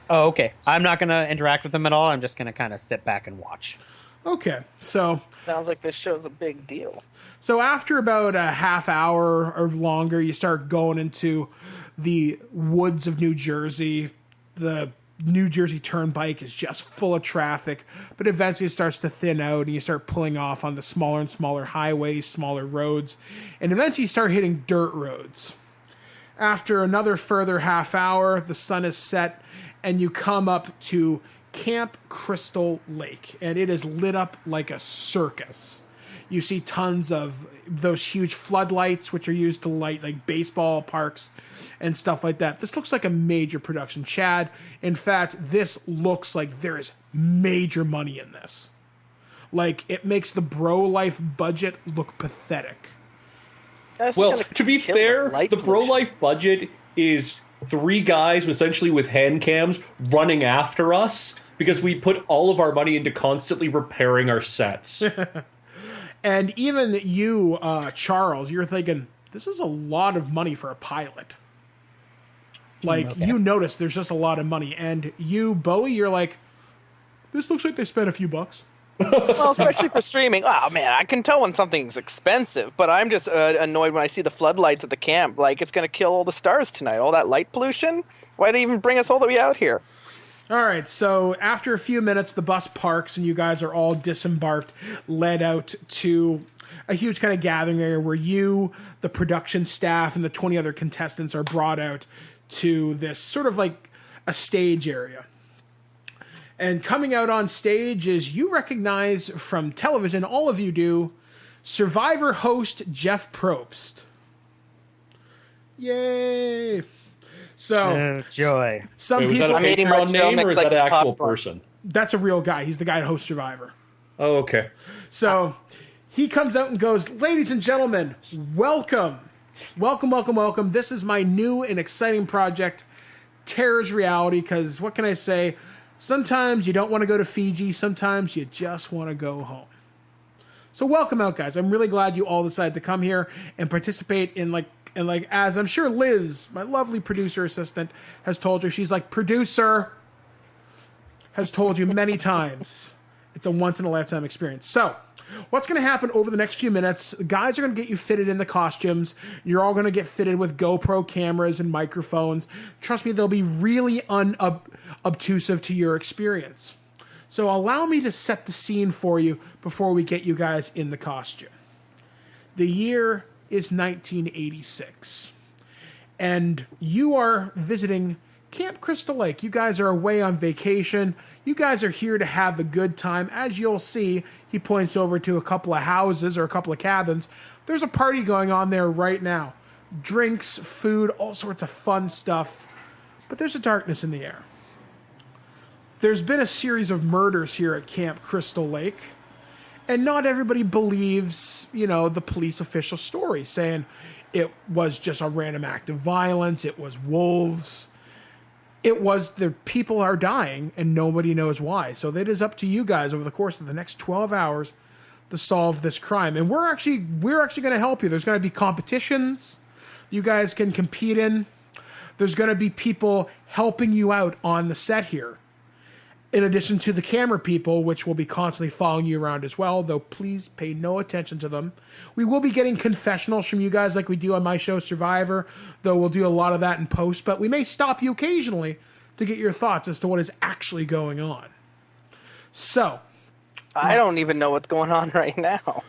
[SPEAKER 6] Oh, okay. I'm not going to interact with them at all. I'm just going to kind of sit back and watch.
[SPEAKER 2] Okay, so...
[SPEAKER 4] Sounds like this show's a big deal.
[SPEAKER 2] So after about a half hour or longer, you start going into the woods of New Jersey. The New Jersey Turnpike is just full of traffic, but eventually it starts to thin out and you start pulling off on the smaller and smaller highways, smaller roads, and eventually you start hitting dirt roads. After another further half hour, the sun is set and you come up to Camp Crystal Lake, and it is lit up like a circus. You see tons of those huge floodlights, which are used to light like baseball parks and stuff like that. This looks like a major production, Chad. In fact, this looks like there is major money in this. Like, it makes the Bro Life budget look pathetic.
[SPEAKER 3] Well, to be fair, the Bro Life budget is 3 guys essentially with hand cams running after us because we put all of our money into constantly repairing our sets.
[SPEAKER 2] And even you, Charles, you're thinking, this is a lot of money for a pilot. Like, you notice there's just a lot of money. And you, Bowie, you're like, this looks like they spent a few bucks.
[SPEAKER 4] Well, especially for streaming. Oh, man, I can tell when something's expensive, but I'm just annoyed when I see the floodlights at the camp. Like, it's going to kill all the stars tonight. All that light pollution? Why'd it even bring us all the way out here?
[SPEAKER 2] All right, so after a few minutes, the bus parks and you guys are all disembarked, led out to a huge kind of gathering area where you, the production staff, and the 20 other contestants are brought out to this sort of like a stage area. And coming out on stage is, you recognize from television, all of you do, Survivor host Jeff Probst. Yay! So,
[SPEAKER 6] joy.
[SPEAKER 2] Some
[SPEAKER 3] Wait,
[SPEAKER 2] people...
[SPEAKER 3] was that a
[SPEAKER 4] eating my
[SPEAKER 3] Patreon
[SPEAKER 4] trail
[SPEAKER 3] name or
[SPEAKER 4] mix
[SPEAKER 3] is
[SPEAKER 4] like
[SPEAKER 3] that an actual
[SPEAKER 4] popcorn.
[SPEAKER 3] person?
[SPEAKER 2] That's a real guy. He's the guy that hosts Survivor.
[SPEAKER 3] Oh, okay.
[SPEAKER 2] So he comes out and goes, ladies and gentlemen, welcome. Welcome, welcome, welcome. This is my new and exciting project, Terror's Reality, because what can I say? Sometimes you don't want to go to Fiji. Sometimes you just want to go home. So welcome out, guys. I'm really glad you all decided to come here and participate in as I'm sure Liz, my lovely producer assistant, has told you. She's like, producer, has told you many times, it's a once-in-a-lifetime experience. So, what's going to happen over the next few minutes, the guys are going to get you fitted in the costumes. You're all going to get fitted with GoPro cameras and microphones. Trust me, they'll be really unobtrusive to your experience. So allow me to set the scene for you before we get you guys in the costume. The year is 1986. And you are visiting Camp Crystal Lake. You guys are away on vacation. You guys are here to have a good time. As you'll see, he points over to a couple of houses or a couple of cabins. There's a party going on there right now. Drinks, food, all sorts of fun stuff. But there's a darkness in the air. There's been a series of murders here at Camp Crystal Lake. And not everybody believes, the police official story, saying it was just a random act of violence. It was wolves. It was the people are dying and nobody knows why. So it is up to you guys over the course of the next 12 hours to solve this crime. And we're actually going to help you. There's going to be competitions you guys can compete in. There's going to be people helping you out on the set here. In addition to the camera people, which will be constantly following you around as well, though please pay no attention to them. We will be getting confessionals from you guys like we do on my show Survivor, though we'll do a lot of that in post, but we may stop you occasionally to get your thoughts as to what is actually going on. So.
[SPEAKER 4] I don't even know what's going on right now.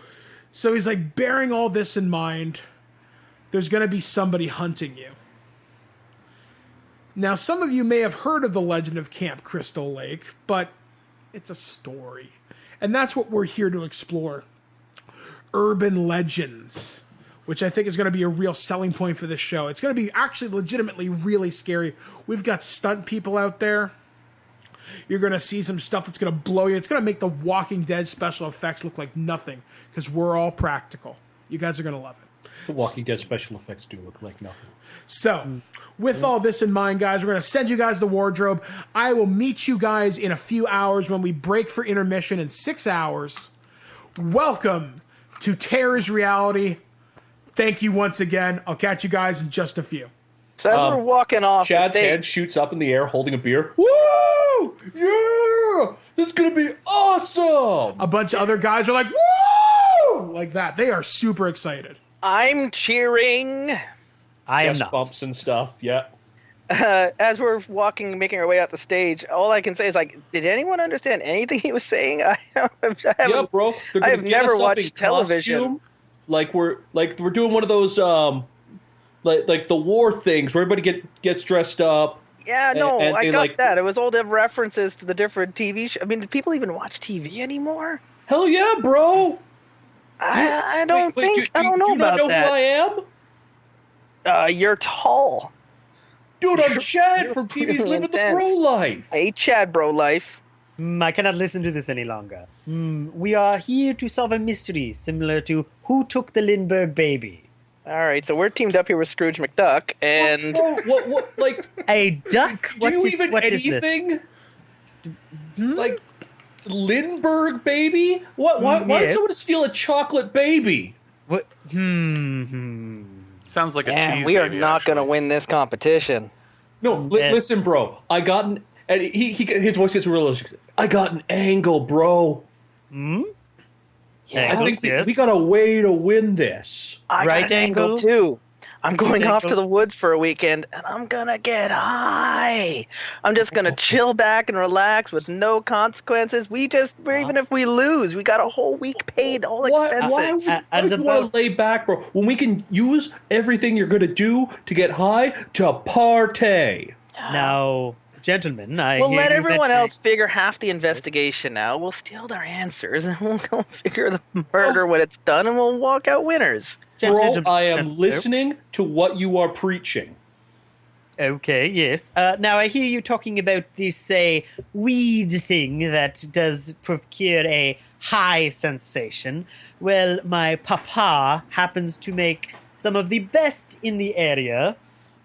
[SPEAKER 2] So he's like, bearing all this in mind, there's going to be somebody hunting you. Now, some of you may have heard of the legend of Camp Crystal Lake, but it's a story. And that's what we're here to explore. Urban legends, which I think is going to be a real selling point for this show. It's going to be actually legitimately really scary. We've got stunt people out there. You're going to see some stuff that's going to blow you. It's going to make the Walking Dead special effects look like nothing, because we're all practical. You guys are going to love it.
[SPEAKER 3] The Walking Dead special effects do look like nothing.
[SPEAKER 2] So, with all this in mind, guys, we're going to send you guys the wardrobe. I will meet you guys in a few hours when we break for intermission in 6 hours. Welcome to Terror's Reality. Thank you once again. I'll catch you guys in just a few.
[SPEAKER 4] So as we're walking off
[SPEAKER 3] Chad's
[SPEAKER 4] the stage,
[SPEAKER 3] head shoots up in the air holding a beer. Woo! Yeah! That's going to be awesome!
[SPEAKER 2] A bunch of other guys are like, woo! Like that. They are super excited.
[SPEAKER 4] I'm cheering.
[SPEAKER 6] I am
[SPEAKER 3] Chest
[SPEAKER 6] not.
[SPEAKER 3] bumps and stuff, yeah.
[SPEAKER 4] As we're walking, making our way out the stage, all I can say is, did anyone understand anything he was saying? I
[SPEAKER 3] Yeah, bro.
[SPEAKER 4] I have never watched television.
[SPEAKER 3] Costume, like we're doing one of those like the war things where everybody gets dressed up.
[SPEAKER 4] Yeah, no, I got that. It was all the references to the different TV shows. I mean, do people even watch TV anymore?
[SPEAKER 3] Hell yeah, bro.
[SPEAKER 4] I don't think. I don't know
[SPEAKER 3] do you
[SPEAKER 4] about
[SPEAKER 3] not know
[SPEAKER 4] that.
[SPEAKER 3] who I am?
[SPEAKER 4] You're tall.
[SPEAKER 3] Dude, I'm Chad from TV's
[SPEAKER 4] pretty
[SPEAKER 3] Living the
[SPEAKER 4] intense.
[SPEAKER 3] Bro Life.
[SPEAKER 4] Hey, Chad, bro, life.
[SPEAKER 6] I cannot listen to this any longer. We are here to solve a mystery similar to who took the Lindbergh baby.
[SPEAKER 4] All right, so we're teamed up here with Scrooge McDuck, and
[SPEAKER 3] What like,
[SPEAKER 6] A duck?
[SPEAKER 3] do you even
[SPEAKER 6] What is this?
[SPEAKER 3] anything? Like, Lindbergh baby? Why would
[SPEAKER 6] Yes.
[SPEAKER 3] someone steal a chocolate baby?
[SPEAKER 6] What?
[SPEAKER 5] Sounds like a cheese
[SPEAKER 4] we are
[SPEAKER 5] baby,
[SPEAKER 4] not
[SPEAKER 5] actually.
[SPEAKER 4] going to win this competition.
[SPEAKER 3] No, listen, bro. I got an... And his voice gets real... I got an angle, bro.
[SPEAKER 4] Yeah,
[SPEAKER 3] I think
[SPEAKER 6] yes.
[SPEAKER 3] we got a way to win this.
[SPEAKER 4] I
[SPEAKER 6] Right
[SPEAKER 4] got an angle
[SPEAKER 6] angle?
[SPEAKER 4] too. I'm going
[SPEAKER 6] Right
[SPEAKER 4] off to
[SPEAKER 6] angle?
[SPEAKER 4] the woods for a weekend, and I'm gonna get high. I'm just gonna chill back and relax with no consequences. Even if we lose, we got a whole week paid, all expenses.
[SPEAKER 3] Why do you want to lay back, bro? When we can use everything you're going to do to get high to partay.
[SPEAKER 6] Now, gentlemen,
[SPEAKER 4] We'll
[SPEAKER 6] hear
[SPEAKER 4] let
[SPEAKER 6] you
[SPEAKER 4] everyone
[SPEAKER 6] mentioning-
[SPEAKER 4] else figure half the investigation now. We'll steal their answers, and we'll go figure the murder when it's done, and we'll walk out winners.
[SPEAKER 3] Bro,
[SPEAKER 6] Gentlemen-
[SPEAKER 3] I am listening to what you are preaching.
[SPEAKER 6] Okay, yes. Now I hear you talking about this weed thing that does procure a high sensation. Well, my papa happens to make some of the best in the area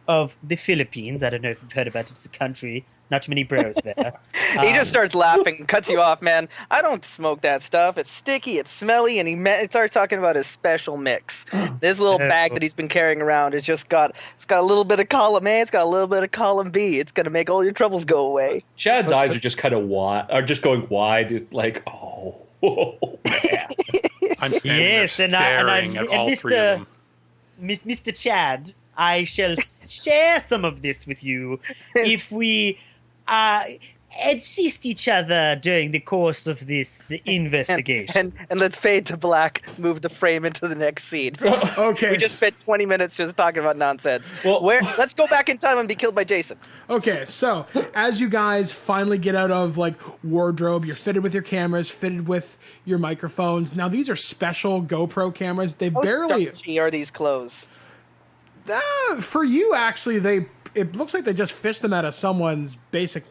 [SPEAKER 6] of the Philippines. I don't know if you've heard about it. It's a country Not too many bros there.
[SPEAKER 4] He just starts laughing, cuts you off, man. I don't smoke that stuff. It's sticky, it's smelly, and he starts talking about his special mix. This little bag that he's been carrying around has it's got a little bit of column A, it's got a little bit of column B. It's gonna make all your troubles go away.
[SPEAKER 3] Chad's eyes are just kind of wide, are just going wide. It's like, oh, man.
[SPEAKER 5] I'm standing there staring at all three of them.
[SPEAKER 6] Mr. Chad, I shall share some of this with you if we assist each other during the course of this investigation.
[SPEAKER 4] And let's fade to black, move the frame into the next scene.
[SPEAKER 2] Okay.
[SPEAKER 4] We just spent 20 minutes just talking about nonsense.
[SPEAKER 3] Well-
[SPEAKER 4] Let's go back in time and be killed by Jason.
[SPEAKER 2] Okay, so as you guys finally get out of like wardrobe, you're fitted with your cameras, fitted with your microphones. Now these are special GoPro cameras. They
[SPEAKER 4] How
[SPEAKER 2] barely
[SPEAKER 4] starchy are these clothes?
[SPEAKER 2] for you actually it looks like they just fished them out of someone's basic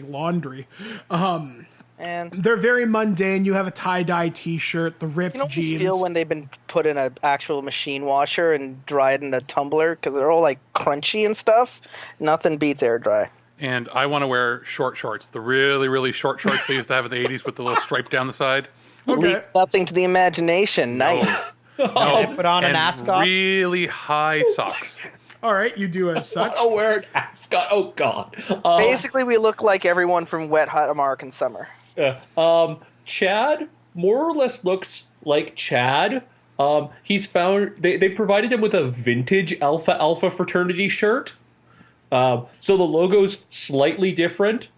[SPEAKER 2] laundry.
[SPEAKER 4] And
[SPEAKER 2] They're very mundane. You have a tie-dye t-shirt, the ripped
[SPEAKER 4] you know,
[SPEAKER 2] jeans.
[SPEAKER 4] feel when they've been put in an actual machine washer and dried in a tumbler because they're all like crunchy and stuff. Nothing beats air dry.
[SPEAKER 5] And I want to wear short shorts, the really, really short shorts they used to have in the 80s with the little stripe down the side.
[SPEAKER 2] Okay.
[SPEAKER 4] Leaves nothing to the imagination. Nice.
[SPEAKER 6] I put on an
[SPEAKER 5] And
[SPEAKER 6] ascot.
[SPEAKER 5] really high socks.
[SPEAKER 2] All right, you do as such.
[SPEAKER 3] Oh, wear an ascot. Oh, God.
[SPEAKER 4] Basically, we look like everyone from Wet Hot American Summer.
[SPEAKER 3] Chad more or less looks like Chad. He's found they provided him with a vintage Alpha fraternity shirt. So the logo's slightly different.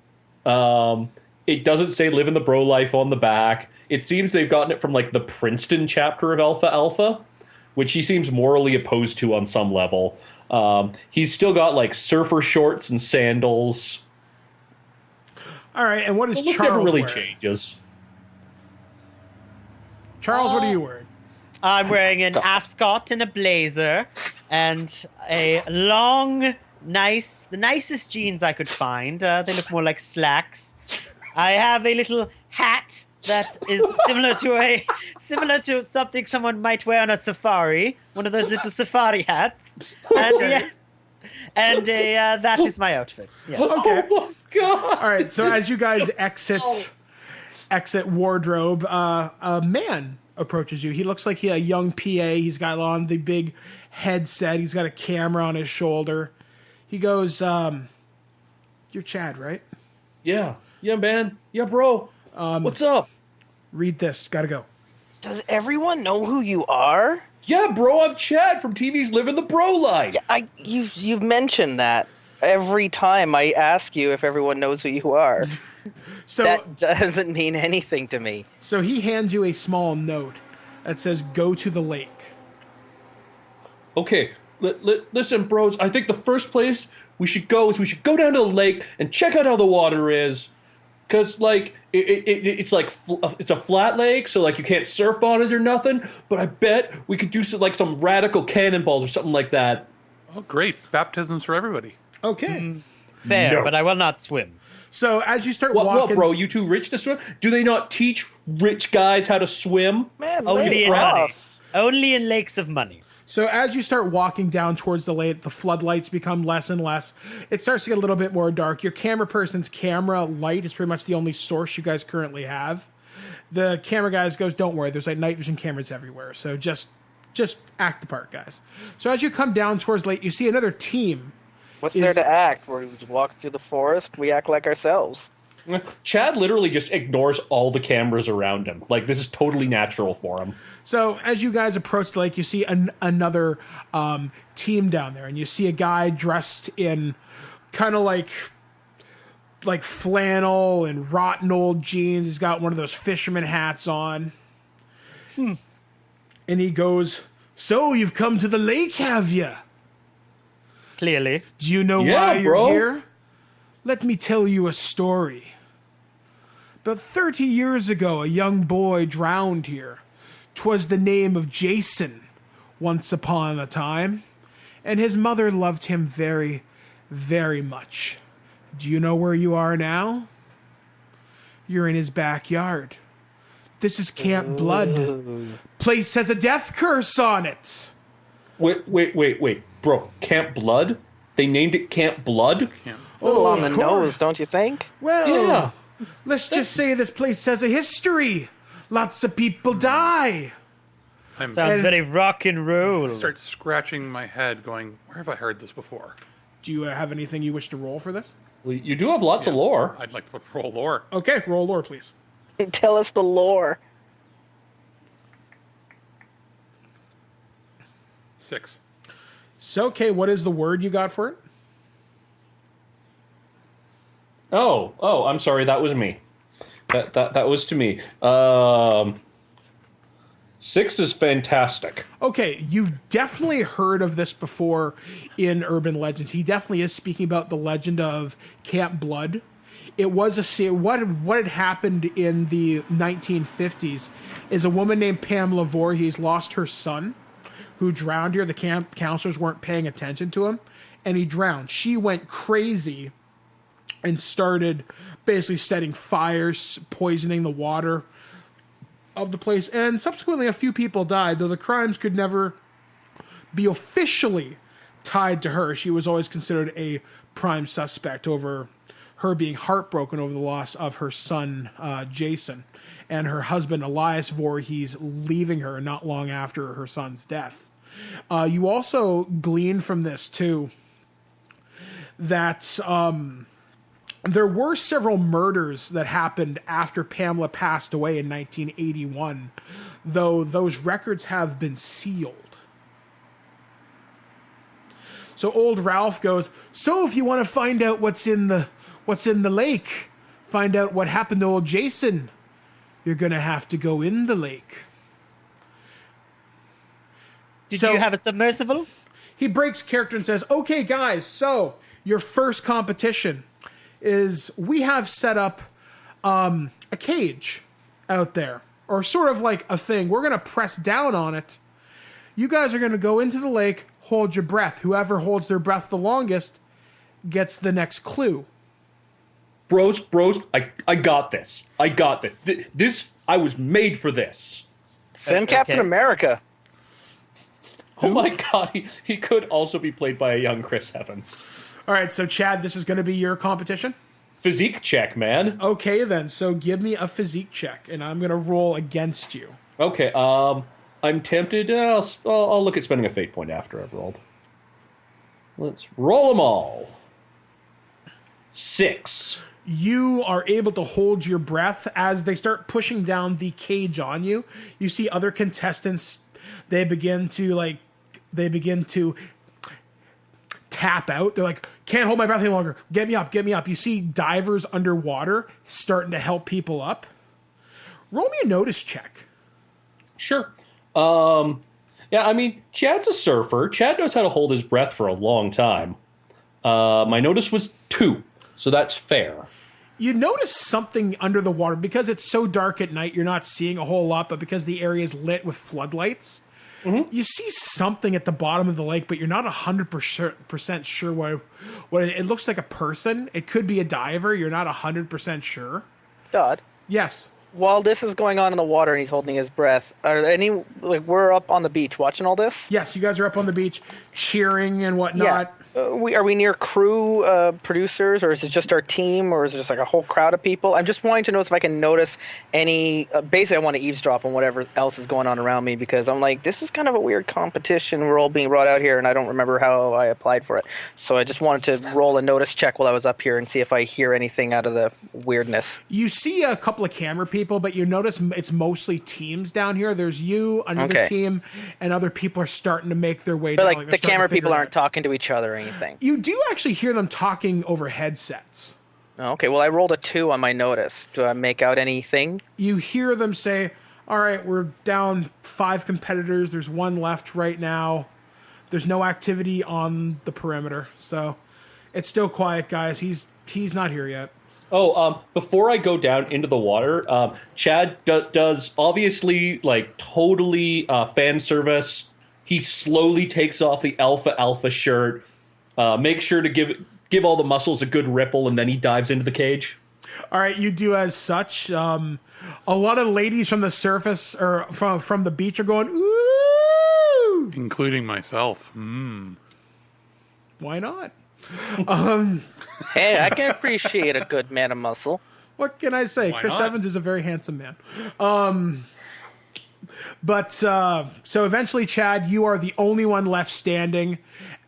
[SPEAKER 3] It doesn't say "Live in the Bro Life" on the back. It seems they've gotten it from like the Princeton chapter of Alpha, which he seems morally opposed to on some level. He's still got like surfer shorts and sandals.
[SPEAKER 2] All right, and what is
[SPEAKER 3] The look
[SPEAKER 2] Charles
[SPEAKER 3] never really
[SPEAKER 2] wearing?
[SPEAKER 3] changes.
[SPEAKER 2] Charles, what are you wearing?
[SPEAKER 6] I'm wearing an ascot and a blazer and a long, the nicest jeans I could find. They look more like slacks. I have a little hat that is similar to something someone might wear on a safari. One of those little safari hats. And yes, and that is my outfit. Yes.
[SPEAKER 2] Okay.
[SPEAKER 3] Oh, God.
[SPEAKER 2] All right, so as you guys exit wardrobe, a man approaches you. He looks like a young PA. He's got on the big headset. He's got a camera on his shoulder. He goes, "You're Chad, right?
[SPEAKER 3] Yeah, man. Yeah, bro. What's up?
[SPEAKER 2] Read this. Gotta go."
[SPEAKER 4] Does everyone know who you are?
[SPEAKER 3] Yeah, bro. I'm Chad from TV's Living the Bro Life.
[SPEAKER 4] You've mentioned that every time I ask you if everyone knows who you are.
[SPEAKER 2] So
[SPEAKER 4] That doesn't mean anything to me.
[SPEAKER 2] So he hands you a small note that says, "Go to the lake."
[SPEAKER 3] Okay, listen, bros. I think the first place we should go down to the lake and check out how the water is, cause like it's a flat lake, so like you can't surf on it or nothing. But I bet we could do some radical cannonballs or something like that.
[SPEAKER 5] Oh, great. Baptisms for everybody.
[SPEAKER 2] Okay.
[SPEAKER 6] Fair,
[SPEAKER 3] No.
[SPEAKER 6] but I will not swim.
[SPEAKER 2] So as you start
[SPEAKER 3] What,
[SPEAKER 2] walking,
[SPEAKER 3] bro? You too rich to swim? Do they not teach rich guys how to swim?
[SPEAKER 4] Man,
[SPEAKER 6] Only
[SPEAKER 4] lay
[SPEAKER 6] in
[SPEAKER 4] it
[SPEAKER 6] money.
[SPEAKER 4] off.
[SPEAKER 6] Only in lakes of money.
[SPEAKER 2] So as you start walking down towards the lake, the floodlights become less and less. It starts to get a little bit more dark. Your camera person's camera light is pretty much the only source you guys currently have. The camera guys goes, "Don't worry, there's like night vision cameras everywhere. So just act the part, guys." So as you come down towards the lake, you see another team.
[SPEAKER 4] What's there to act? We walk through the forest. We act like ourselves.
[SPEAKER 3] Chad literally just ignores all the cameras around him. Like, this is totally natural for him.
[SPEAKER 2] So as you guys approach the lake, you see another team down there, and you see a guy dressed in kind of like flannel and rotten old jeans. He's got one of those fisherman hats on. And he goes, "So you've come to the lake, have you?
[SPEAKER 6] Clearly.
[SPEAKER 2] Do you know
[SPEAKER 3] Yeah,
[SPEAKER 2] why you're
[SPEAKER 3] bro.
[SPEAKER 2] here? Let me tell you a story. About 30 years ago, a young boy drowned here. 'Twas the name of Jason, once upon a time, and his mother loved him very, very much. Do you know where you are now? You're in his backyard. This is Camp Blood. Place has a death curse on it."
[SPEAKER 3] Wait, bro. Camp Blood? They named it Camp Blood?
[SPEAKER 4] A little on the
[SPEAKER 2] of course.
[SPEAKER 4] nose, don't you think?
[SPEAKER 2] Well, let's just say this place has a history. Lots of people die.
[SPEAKER 6] Sounds very rock and roll.
[SPEAKER 5] I start scratching my head, going, "Where have I heard this before?"
[SPEAKER 2] Do you have anything you wish to roll for this?
[SPEAKER 3] Well, you do have lots of lore.
[SPEAKER 5] I'd like to roll lore.
[SPEAKER 2] Okay, roll lore, please.
[SPEAKER 4] Tell us the lore.
[SPEAKER 5] 6.
[SPEAKER 2] So, okay, what is the word you got for it?
[SPEAKER 3] Oh, I'm sorry, that was me. That was to me. 6 is fantastic.
[SPEAKER 2] Okay, you've definitely heard of this before in urban legends. He definitely is speaking about the legend of Camp Blood. It was what had happened in the 1950s is a woman named Pamela Voorhees lost her son, who drowned here. The camp counselors weren't paying attention to him, and he drowned. She went crazy and started basically setting fires, poisoning the water of the place, and subsequently a few people died, though the crimes could never be officially tied to her. She was always considered a prime suspect over her being heartbroken over the loss of her son, Jason, and her husband, Elias Voorhees, leaving her not long after her son's death. You also glean from this, too, that there were several murders that happened after Pamela passed away in 1981, though those records have been sealed. So old Ralph goes, so if you want to find out what's in the lake, find out what happened to old Jason, you're going to have to go in the lake.
[SPEAKER 6] Did you have a submersible?
[SPEAKER 2] He breaks character and says, okay, guys, so your first competition is we have set up a cage out there, or sort of like a thing. We're going to press down on it. You guys are going to go into the lake, hold your breath. Whoever holds their breath the longest gets the next clue.
[SPEAKER 3] Bros, I got this. I got this. I was made for this.
[SPEAKER 4] Send Captain America.
[SPEAKER 3] Oh my god, he could also be played by a young Chris Evans.
[SPEAKER 2] All right, so Chad, this is going to be your competition?
[SPEAKER 3] Physique check, man.
[SPEAKER 2] Okay, then. So give me a physique check, and I'm going to roll against you.
[SPEAKER 3] Okay, I'm tempted. I'll look at spending a fate point after I've rolled. Let's roll them all. 6.
[SPEAKER 2] You are able to hold your breath as they start pushing down the cage on you. You see other contestants, they begin to tap out. They're like, can't hold my breath any longer. Get me up, get me up. You see divers underwater starting to help people up. Roll me a notice check.
[SPEAKER 3] Sure. Yeah, I mean, Chad's a surfer. Chad knows how to hold his breath for a long time. My notice was 2, so that's fair.
[SPEAKER 2] You notice something under the water. Because it's so dark at night, you're not seeing a whole lot, but because the area is lit with floodlights, you see something at the bottom of the lake, but you're not 100% sure what it looks like. A person. It could be a diver. You're not 100% sure.
[SPEAKER 4] Dodd,
[SPEAKER 2] Yes.
[SPEAKER 4] while this is going on in the water and he's holding his breath, are there any, we're up on the beach watching all this?
[SPEAKER 2] Yes, you guys are up on the beach cheering and whatnot.
[SPEAKER 4] Are we near crew producers, or is it just our team, or is it just like a whole crowd of people? I'm just wanting to know if I can notice any. Basically, I want to eavesdrop on whatever else is going on around me, because I'm like, this is kind of a weird competition. We're all being brought out here, and I don't remember how I applied for it. So I just wanted to roll a notice check while I was up here and see if I hear anything out of the weirdness.
[SPEAKER 2] You see a couple of camera people, but you notice it's mostly teams down here. There's you, another team, and other people are starting to make their way
[SPEAKER 4] But
[SPEAKER 2] down.
[SPEAKER 4] like the camera people aren't talking to each other or anything.
[SPEAKER 2] You do actually hear them talking over headsets.
[SPEAKER 4] Okay, well, I rolled a 2 on my notice. Do I make out anything?
[SPEAKER 2] You hear them say, all right, we're down 5 competitors. There's 1 left right now. There's no activity on the perimeter. So it's still quiet, guys. He's not here yet.
[SPEAKER 3] Oh, before I go down into the water, Chad does obviously like totally fan service. He slowly takes off the alpha shirt, makes sure to give all the muscles a good ripple, and then he dives into the cage.
[SPEAKER 2] All right, you do as such. A lot of ladies from the surface or from the beach are going, ooh,
[SPEAKER 5] Including myself.
[SPEAKER 2] Why not?
[SPEAKER 4] Hey, I can appreciate a good man of muscle.
[SPEAKER 2] What can I say?
[SPEAKER 5] Why
[SPEAKER 2] Chris
[SPEAKER 5] not?
[SPEAKER 2] Evans is a very handsome man. So eventually, Chad, you are the only one left standing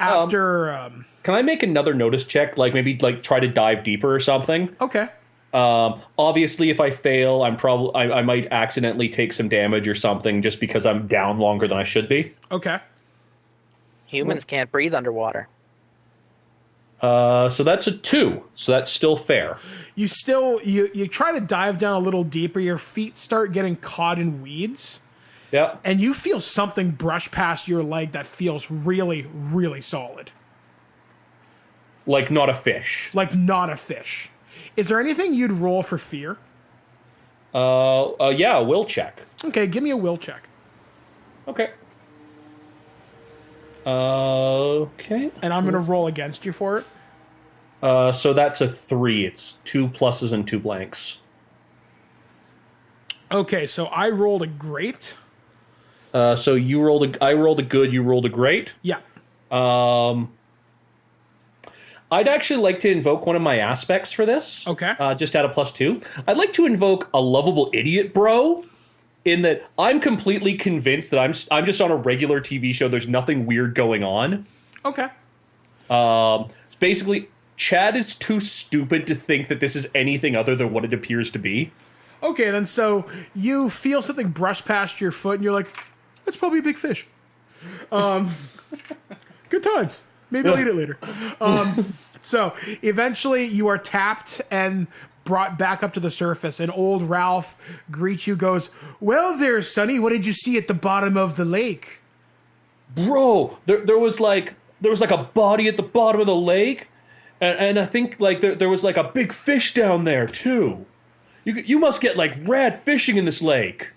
[SPEAKER 2] after.
[SPEAKER 3] Can I make another notice check? Like maybe like try to dive deeper or something?
[SPEAKER 2] Okay.
[SPEAKER 3] Obviously, if I fail, I might accidentally take some damage or something just because I'm down longer than I should be.
[SPEAKER 2] Okay.
[SPEAKER 4] Humans can't breathe underwater.
[SPEAKER 3] So that's a 2. So that's still fair.
[SPEAKER 2] You still you try to dive down a little deeper. Your feet start getting caught in weeds,
[SPEAKER 3] Yeah.
[SPEAKER 2] and you feel something brush past your leg that feels really, really solid,
[SPEAKER 3] Like not a fish.
[SPEAKER 2] like not a fish. Is there anything you'd roll for fear?
[SPEAKER 3] Yeah, a will check.
[SPEAKER 2] Okay, give me a will check.
[SPEAKER 3] Okay. Okay.
[SPEAKER 2] And I'm going to roll against you for it.
[SPEAKER 3] So that's a 3. It's 2 pluses and 2 blanks.
[SPEAKER 2] Okay, so I rolled a great.
[SPEAKER 3] So I rolled a good, you rolled a great.
[SPEAKER 2] Yeah.
[SPEAKER 3] I'd actually like to invoke one of my aspects for this.
[SPEAKER 2] Okay.
[SPEAKER 3] Just add a +2. I'd like to invoke a lovable idiot bro, in that I'm completely convinced that I'm just on a regular TV show. There's nothing weird going on.
[SPEAKER 2] Okay.
[SPEAKER 3] Basically, Chad is too stupid to think that this is anything other than what it appears to be.
[SPEAKER 2] Okay, then so you feel something brush past your foot, and you're like, "That's probably a big fish." Good times. Maybe I'll eat it later. So eventually, you are tapped and brought back up to the surface. And old Ralph greets you, goes, "Well, there, Sonny. What did you see at the bottom of the lake?"
[SPEAKER 3] Bro, there was like a body at the bottom of the lake, and I think like there was like a big fish down there too. You must get like rad fishing in this lake.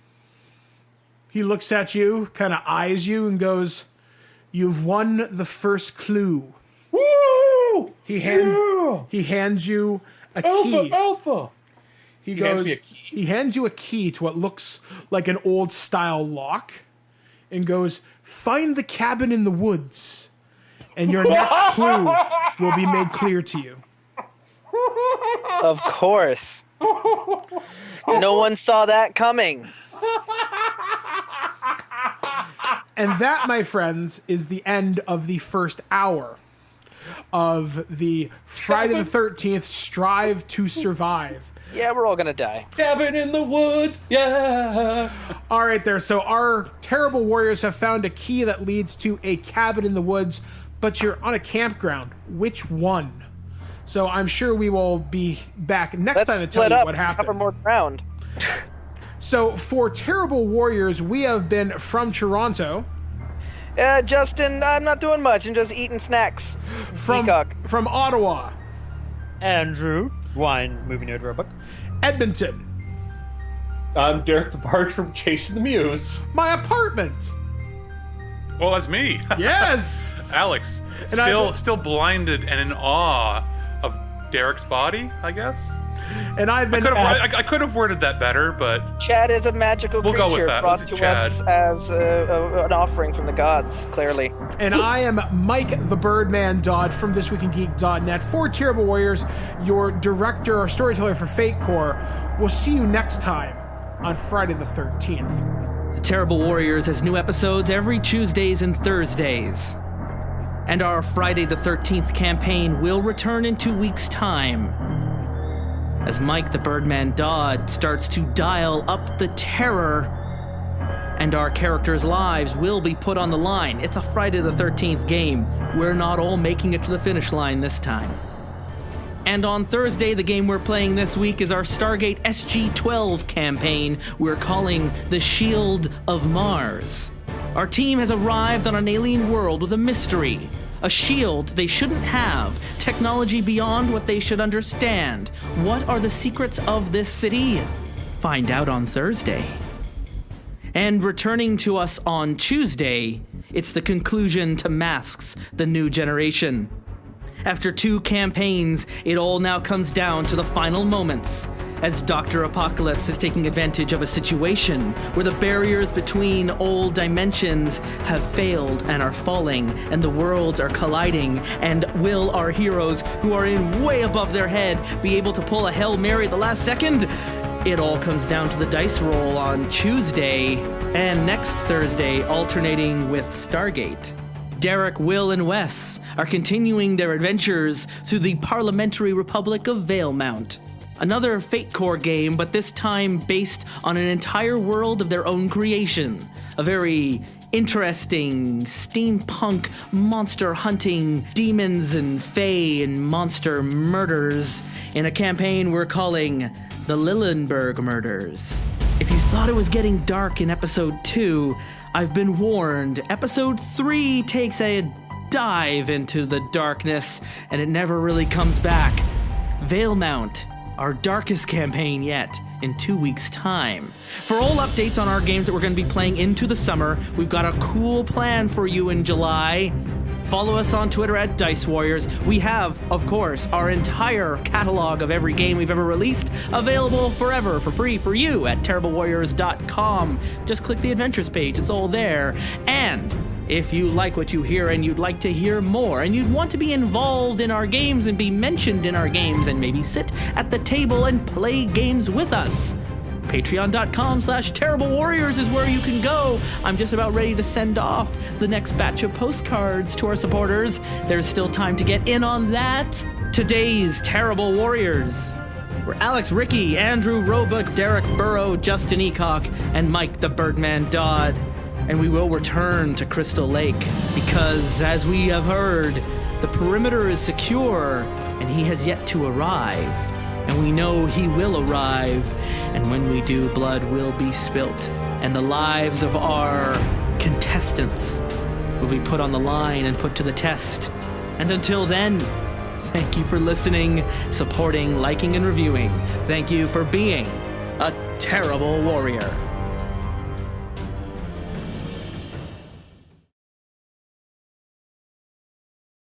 [SPEAKER 2] He looks at you, kind of eyes you, and goes, "You've won the first clue."
[SPEAKER 3] Woo!
[SPEAKER 2] He hands you a key.
[SPEAKER 3] Alpha.
[SPEAKER 2] He
[SPEAKER 3] hands
[SPEAKER 2] goes.
[SPEAKER 3] me a key?
[SPEAKER 2] He hands you a key to what looks like an old style lock, and goes, "Find the cabin in the woods, and your next clue will be made clear to you."
[SPEAKER 4] Of course. No one saw that coming.
[SPEAKER 2] And that, my friends, is the end of the first hour of the Friday the 13th Strive to Survive.
[SPEAKER 4] Yeah, we're all gonna die.
[SPEAKER 3] Cabin in the woods, yeah.
[SPEAKER 2] All right, there. So our terrible warriors have found a key that leads to a cabin in the woods, but you're on a campground. Which one? So I'm sure we will be back next
[SPEAKER 4] Let's
[SPEAKER 2] time to tell
[SPEAKER 4] split
[SPEAKER 2] you
[SPEAKER 4] up
[SPEAKER 2] what
[SPEAKER 4] and cover
[SPEAKER 2] happened.
[SPEAKER 4] more ground.
[SPEAKER 2] So for terrible warriors, we have been from Toronto,
[SPEAKER 4] Justin, I'm not doing much. I'm just eating snacks.
[SPEAKER 2] from
[SPEAKER 4] Ecock.
[SPEAKER 2] from Ottawa,
[SPEAKER 6] Andrew, wine movie nerd Roebuck.
[SPEAKER 2] Edmonton,
[SPEAKER 3] I'm Derek the Bard from Chasing the Muse.
[SPEAKER 2] my apartment.
[SPEAKER 5] Well, that's me.
[SPEAKER 2] Yes.
[SPEAKER 5] Alex.
[SPEAKER 2] And
[SPEAKER 5] Still blinded and in awe of Derek's body, I guess.
[SPEAKER 2] And I've been
[SPEAKER 5] I could have worded that better, but
[SPEAKER 4] Chad is a magical
[SPEAKER 5] We'll go with
[SPEAKER 4] creature
[SPEAKER 5] that.
[SPEAKER 4] brought
[SPEAKER 5] It's
[SPEAKER 4] to
[SPEAKER 5] Chad.
[SPEAKER 4] us as an offering from the gods, clearly.
[SPEAKER 2] And I am Mike the Birdman Dodd from thisweekingeek.net for Terrible Warriors, your director or storyteller for Fate Core. We'll see you next time on Friday the 13th.
[SPEAKER 1] The Terrible Warriors has new episodes every Tuesdays and Thursdays. And our Friday the 13th campaign will return in 2 weeks' time, as Mike the Birdman Dodd starts to dial up the terror, and our characters' lives will be put on the line. It's a Friday the 13th game. We're not all making it to the finish line this time. And on Thursday, the game we're playing this week is our Stargate SG-12 campaign we're calling The Shield of Mars. Our team has arrived on an alien world with a mystery. A shield they shouldn't have. Technology beyond what they should understand. What are the secrets of this city? Find out on Thursday. And returning to us on Tuesday, it's the conclusion to Masks, the New Generation. After 2 campaigns, it all now comes down to the final moments, as Dr. Apocalypse is taking advantage of a situation where the barriers between old dimensions have failed and are falling, and the worlds are colliding, and will our heroes, who are in way above their head, be able to pull a Hail Mary at the last second? It all comes down to the dice roll on Tuesday and next Thursday, alternating with Stargate. Derek, Will, and Wes are continuing their adventures through the Parliamentary Republic of Valemount. Another Fate Core game, but this time based on an entire world of their own creation. A very interesting steampunk monster hunting demons and fae and monster murders in a campaign we're calling the Lillenberg Murders. If you thought it was getting dark in episode 2, I've been warned. Episode 3 takes a dive into the darkness, and it never really comes back. Valemount, our darkest campaign yet, in 2 weeks' time. For all updates on our games that we're going to be playing into the summer, we've got a cool plan for you in July. Follow us on Twitter at Dice Warriors. We have, of course, our entire catalog of every game we've ever released available forever for free for you at terriblewarriors.com. Just click the Adventures page, it's all there. And if you like what you hear and you'd like to hear more and you'd want to be involved in our games and be mentioned in our games and maybe sit at the table and play games with us, Patreon.com/Terrible Warriors is where you can go. I'm just about ready to send off the next batch of postcards to our supporters. There's still time to get in on that. Today's Terrible Warriors were Alex Ricci, Andrew Roebuck, Derek Burrow, Justin Ecock, and Mike the Birdman Dodd. And we will return to Crystal Lake because, as we have heard, the perimeter is secure and he has yet to arrive. And we know he will arrive, and when we do, blood will be spilt, and the lives of our contestants will be put on the line and put to the test. And until then, thank you for listening, supporting, liking, and reviewing. Thank you for being a terrible warrior.